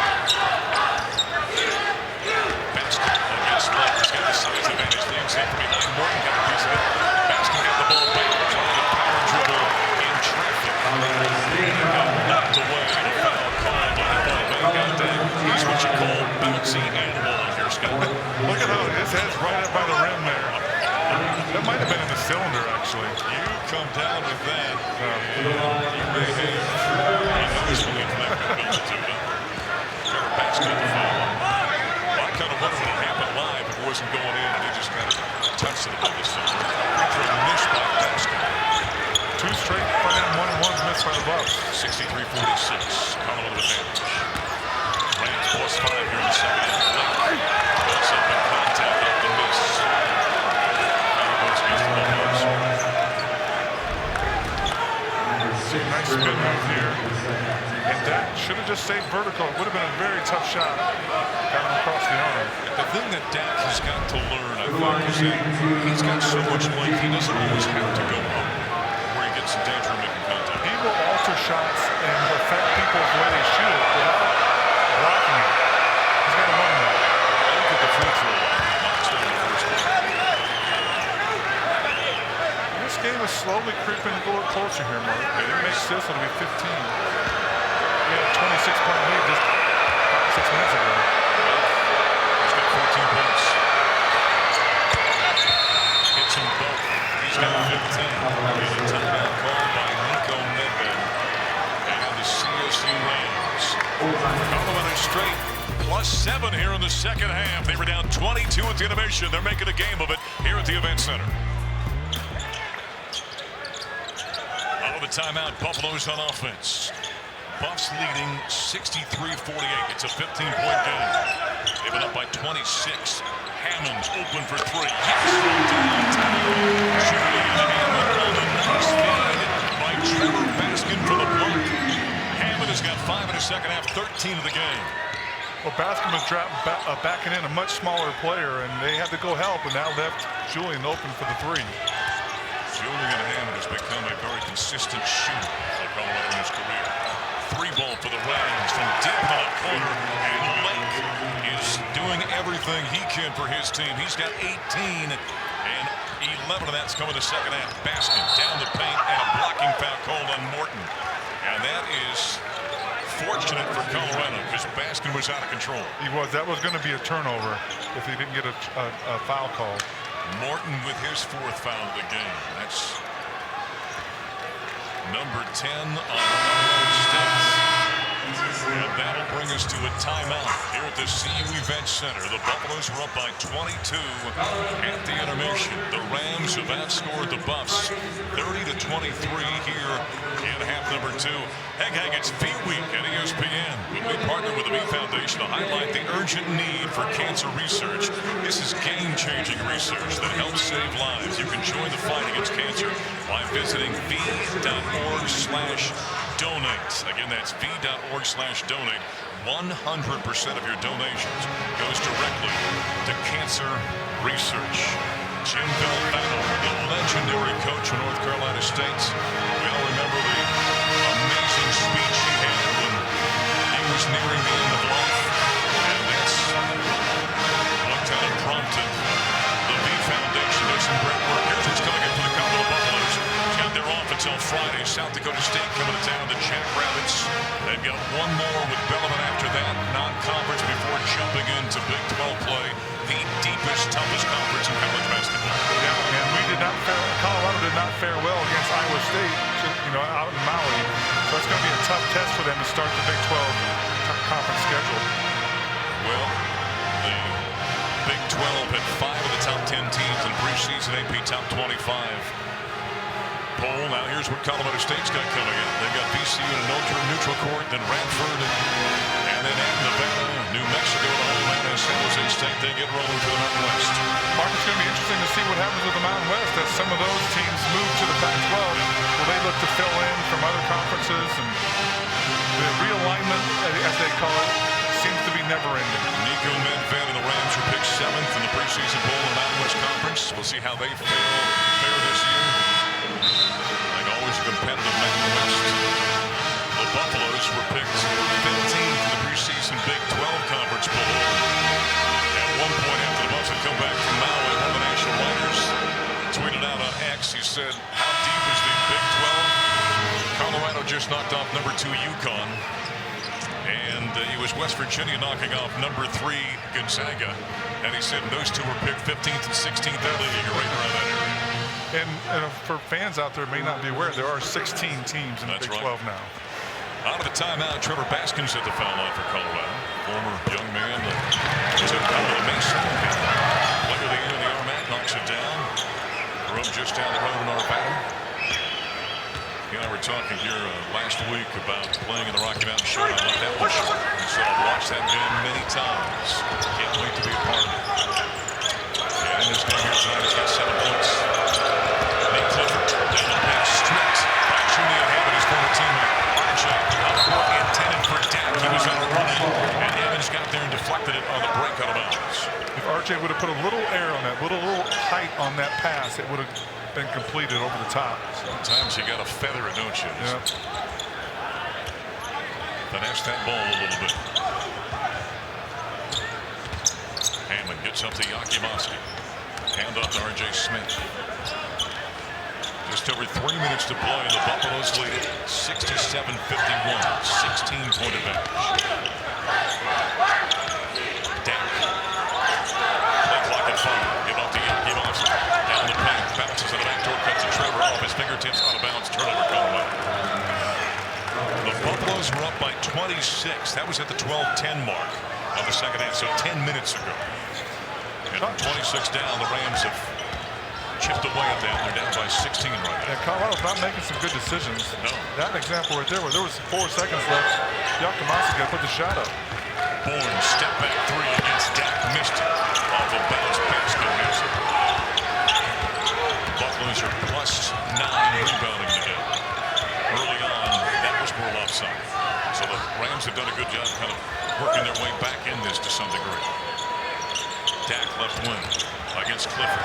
Basket against Love. He's got the size advantage. Leaves in from behind. Morton got a piece of it. Basket got the ball back. Trying to power dribble in traffic. Knocked away. A foul called by he's what you call bouncy animal here, Scott. Look at how his head's right up by the rim there. That might have been in the cylinder, actually. You come down with that. You may have unnoticeably from that kind of altitude. Trevor Basket the foul. Well, I kind of wonder what happened live if it wasn't going in and he just kind of touched it above the cylinder. Missed by Basket. 2 straight front-end 1-and-1s missed by the Buffs. 63-46. Colorado advantage. Rams plus 5 here in the second half. Goes up in contact off the miss. Nice spin move here. And Dak should have just stayed vertical. It would have been a very tough shot. Got him across the arm. The thing that Dak has got to learn, I think, is that he's got so much length, he doesn't always have to go up where he gets in danger of making contact. He will alter shots and affect people's way they shoot it without blocking it. He's got to learn that. Look at the free throw line. This game is slowly creeping a little closer here, Mark. It makes this will be 15. We had a 26-point lead just 6 minutes ago. He's got 14 points. Hits them both. He's got 15. And a timeout called by Nico Nedved and the CSU Rams. Colorado straight +7 here in the second half. They were down 22 at the intermission. They're making a game of it here at the Event Center. Out of the timeout, Buffalo's on offense. Buffs leading 63-48. It's a 15-point game. They've been up by 26. Hammond's open for 3. Yes, downtown. Julian Hammond on the nice feed by Trevor Baskin for the block. Hammond has got 5 in the second half, 13 of the game. Well, Baskin was backing in a much smaller player, and they had to go help, and that left Julian open for the 3. Julian Hammond has become a very consistent shooter for Colorado in his career. 3-ball for the Rams from deep in the corner, and Lake is doing everything he can for his team. He's got 18, and 11 of that's coming in the second half. Baskin down the paint, and a blocking foul called on Morton. And that is fortunate for Colorado because Baskin was out of control. He was. That was going to be a turnover if he didn't get a foul call. Morton with his 4th foul of the game. That's number 10 on Colorado State. And that'll bring us to a timeout here at the CU Event Center. The Buffaloes were up by 22 at the intermission. The Rams have outscored the Buffs 30-23 here in half number 2. Hey, it's V Week at ESPN. We partner with the V Foundation to highlight the urgent need for cancer research. This is game-changing research that helps save lives. You can join the fight against cancer by visiting v.org/donate. Again, that's v.org/donate. 100% of your donations goes directly to cancer research. Jim Valvano, the legendary coach of North Carolina State. We all remember the amazing speech he had when he was nearing the end of life. And that's what kind of prompted the V Foundation. There's some great work. Here's what's coming up for the Colorado Buffaloes. They're off until Friday. South Dakota State coming to town, the Jackrabbits. They've got one more with Bellarmine after that, non-conference, before jumping into Big 12 play, the deepest, toughest conference in college basketball. Yeah, and Colorado did not fare well against Iowa State, out in Maui. So it's going to be a tough test for them to start the Big 12 conference schedule. Well, the Big 12 had 5 of the top 10 teams in preseason AP top 25. Poll. Now here's what Colorado State's got coming up. They've got VCU in a neutral court, then Radford, and then at Nevada, New Mexico, and Atlanta, San Jose State. They get rolling to the Mountain West. Mark, it's going to be interesting to see what happens with the Mountain West as some of those teams move to the Pac-12. Will they look to fill in from other conferences? And the realignment, as they call it, seems to be never-ending. Nico Medved and the Rams are picked 7th in the preseason poll in the Mountain West Conference. We'll see how they fare this year. Like always, a competitive Mountain West. The Buffaloes were picked 15th in the preseason Big 12 Conference poll. At one point after the Buffs had come back from Maui, one of the national writers tweeted out on X, he said, how deep is the Big 12? Colorado just knocked off number 2 UConn. And it was West Virginia knocking off number 3 Gonzaga. And he said those two were picked 15th and 16th in the league, right around that area. And for fans out there may not be aware, there are 16 teams in the Big 12 now. Out of the timeout, Trevor Baskins at the foul line for Colorado. Former young man that took out of the Mason. Player of the year in the Armat, knocks it down. Room just down the road in Arvada. You and I were talking here last week about playing in the Rocky Mountain Showdown. Like that was short. So I've watched that game many times. Can't wait to be a part of it. And in this game here tonight, he's got 7 points. Nate Clifford down the pass, stripped by Junior Hammond, his former teammate. RJ, intended for Dak. He was on the run, and Evans got there and deflected it on the break out of bounds. If RJ would have put a little air on that, a little height on that pass, it would have been completed over the top. Sometimes you got to feather it, don't you? Yeah. Finesse that ball a little bit. Hammond gets up to Yakimoski. Hand up to R.J. Smith. Just over 3 minutes to play, and the Buffaloes lead it 67-51. 16-point advantage. Dak. Play clock at 5. Give up to Yakimoski. Down the paint. Bounces on the backdoor cut to Trevor off his fingertips. Out of bounds. Turnover Colorado. The Buffaloes were up by 26. That was at the 12-10 mark of the second half, so 10 minutes ago. And from 26 down, the Rams have chipped away at that. They're down by 16 right now. Yeah, Colorado's not making some good decisions. No. That example right there, where there was 4 seconds left, Yakimoski got to put the shot up. Bourne, step back 3 against Dak. Missed it. Off a bounce basket. Has it. Buffaloes are plus 9 rebounding today. Early on, that was more offside. So the Rams have done a good job kind of working their way back in this to some degree. Dak left wing against Clifford.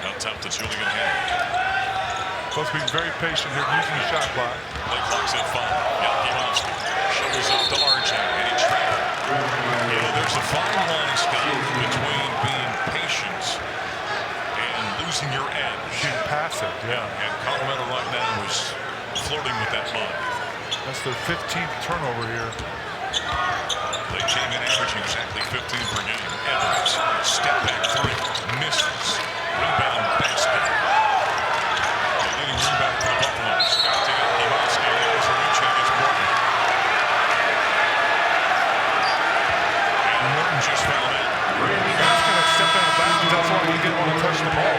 Up top to Julian Hammond. Supposed to be very patient here using the shot clock. Play clock's at 5. Yakimoski shovels up to RJ, and he trapped. You know, there's a fine line, Scott, between being patient and losing your edge. Being passive, yeah. And Colorado right now is flirting with that line. That's their 15th turnover here. They came in averaging exactly 15 per game. Evans, step back 3, misses. Rebound basket. The leading rebound for the Buffaloes. Got to Yakimoski. There was a reach against Morton. And Morton just fouled out. Baskin had stepped out of bounds. That's why he didn't want to touch the ball.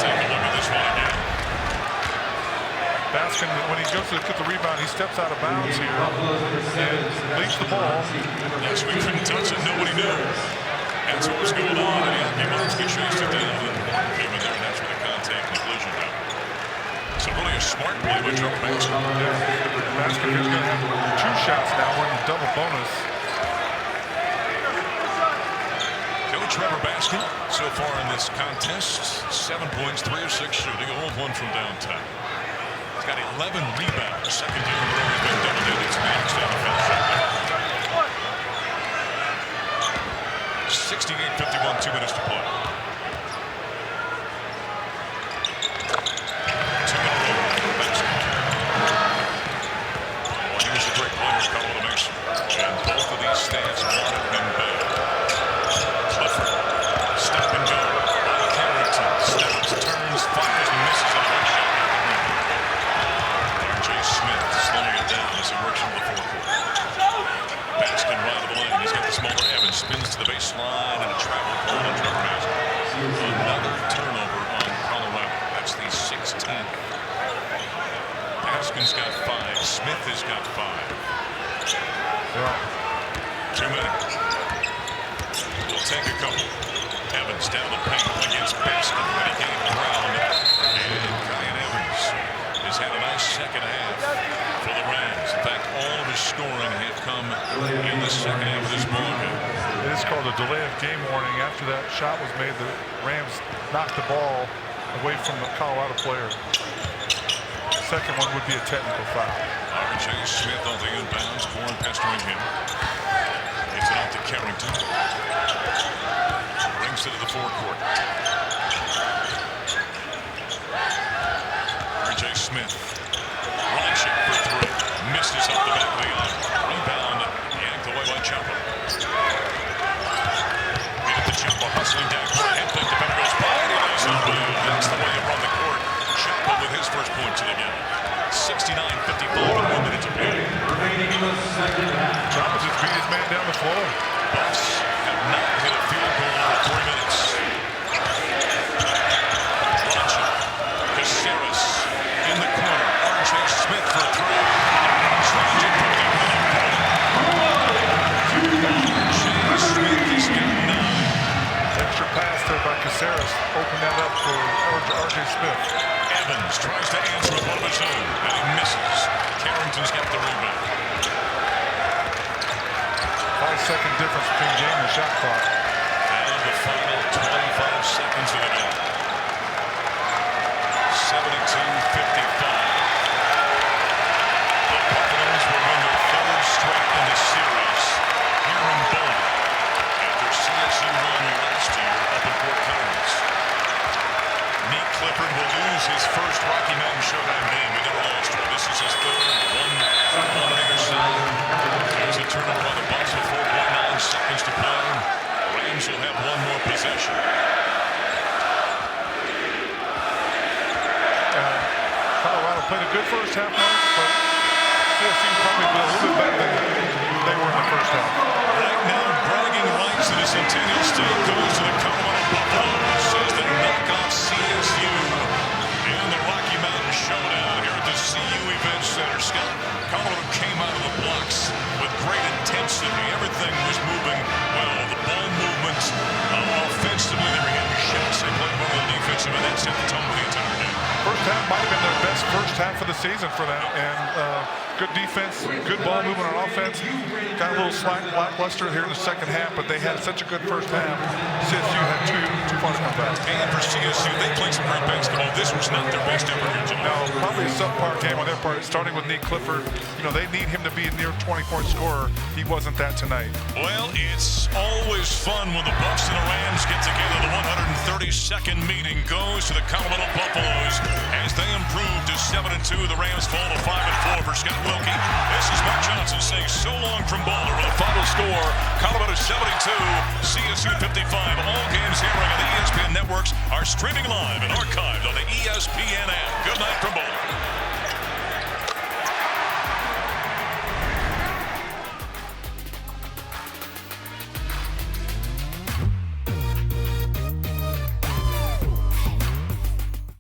Take a look at this one again. Baskin, when he goes to get the rebound, he steps out of bounds here and leaves the ball. Yes, we couldn't touch it. Nobody knew. That's what was going on. And Yakimoski chased it down. And Morton came in there, and that's where the contact and collision happened. So really a smart play by Trevor Baskin. Yeah, Baskin is going to have 2 shots now. We're in the double bonus. Trevor Baskin, so far in this contest, 7 points, 3 of 6 shooting, 0 of 1 from downtown. He's got 11 rebounds. Second game in a row he's been double digits. Max down to finish right there. 68-51, 2 minutes to play. 2 in a row. Baskin. Well, he was a great player, Colorado Mason. And both of these stats wanted him back. Clifford, stop and go. Carrington steps, turns, fires, and misses on a hard shot. R.J. Smith slowing it down as he works into the forecourt. Baskin right of the lane. He's got the smaller Evans. Spins to the baseline and a travel call on Trevor Baskin. Another turnover on Colorado. That's the 16th. Baskin's got 5. Smith has got 5. Yeah. 2 minutes. We'll take a couple. Evans down the paint against Baskin. When he came around, and Ryan Evans has had a nice second half for the Rams. In fact, all of his scoring had come in the second half of this ball game. It is called a delay of game warning. After that shot was made, the Rams knocked the ball away from the Colorado player. The second one would be a technical foul. R.J. Smith on the inbounds. Bourne pestering him. Gets it out to Carrington. Brings it to the forecourt. R.J. Smith. Launch it for 3. Misses up the back of the eye. Rebound yanked away by Ciampa. Get it to Ciampa, hustling down. Head fake, defender goes by. And he lays it away. That's the way you run the court. Ciampa with his first point to the game. 69-55 with 1 minute to play. Ciampa just beat his man down the floor. Buffs have not hit a field goal in over 3 minutes. Launch it. Caceres in the corner. R.J. Smith for 3. Tragic for the R.J. Smith has got 9. Extra pass there by Caceres. Open that up for R.J. Smith. Evans tries to answer with one of his own, and he misses. Carrington's got the rebound. 5-second difference between game and shot clock. And the final 25 seconds of the game. 72-55. The Buffaloes will win their 3rd straight in the series here in Boulder after CSU won last year up in Fort Collins. Nick Clifford will lose his first Rocky Mountain Showdown game. We never lost one. This is his 3rd. One on either side. There's a turnover by the Buffs with 4.9 seconds to play. Rams will have 1 more possession. Colorado played a good first half, but CSU probably been a little bit better than they were in the first half. Right now, bragging rights to the Centennial State goes to the Colorado Buffaloes as they knock off CSU in the Rocky Mountain Showdown here at the CU Event Center. Scott, Colorado came out of the blocks with great intensity. Everything was moving well. The ball movement offensively, they were getting shots. They played well on the defensive, and that set the tone for the entire game. First half might have been their best first half of the season for them, and good defense, good ball movement on offense. Got a little lackluster here in the second half, but they had such a good first half. CSU had too far to come back. And for CSU, they played some great basketball. This was not their best effort here tonight. No, probably a subpar game on their part, starting with Nick Clifford. You know, they need him to be a near 20-point scorer. He wasn't that tonight. Well, it's always fun when the Buffs and the Rams get together. The 132nd meeting goes to the Colorado Buffaloes as they improve to 7-2. The Rams fall to 5-4 for Scott Wilkie. This is Mark Johnson saying so long from Boulder with a final score. Colorado 72, CSU 55. All games here on the ESPN networks are streaming live and archived on the ESPN app. Good night from Boulder.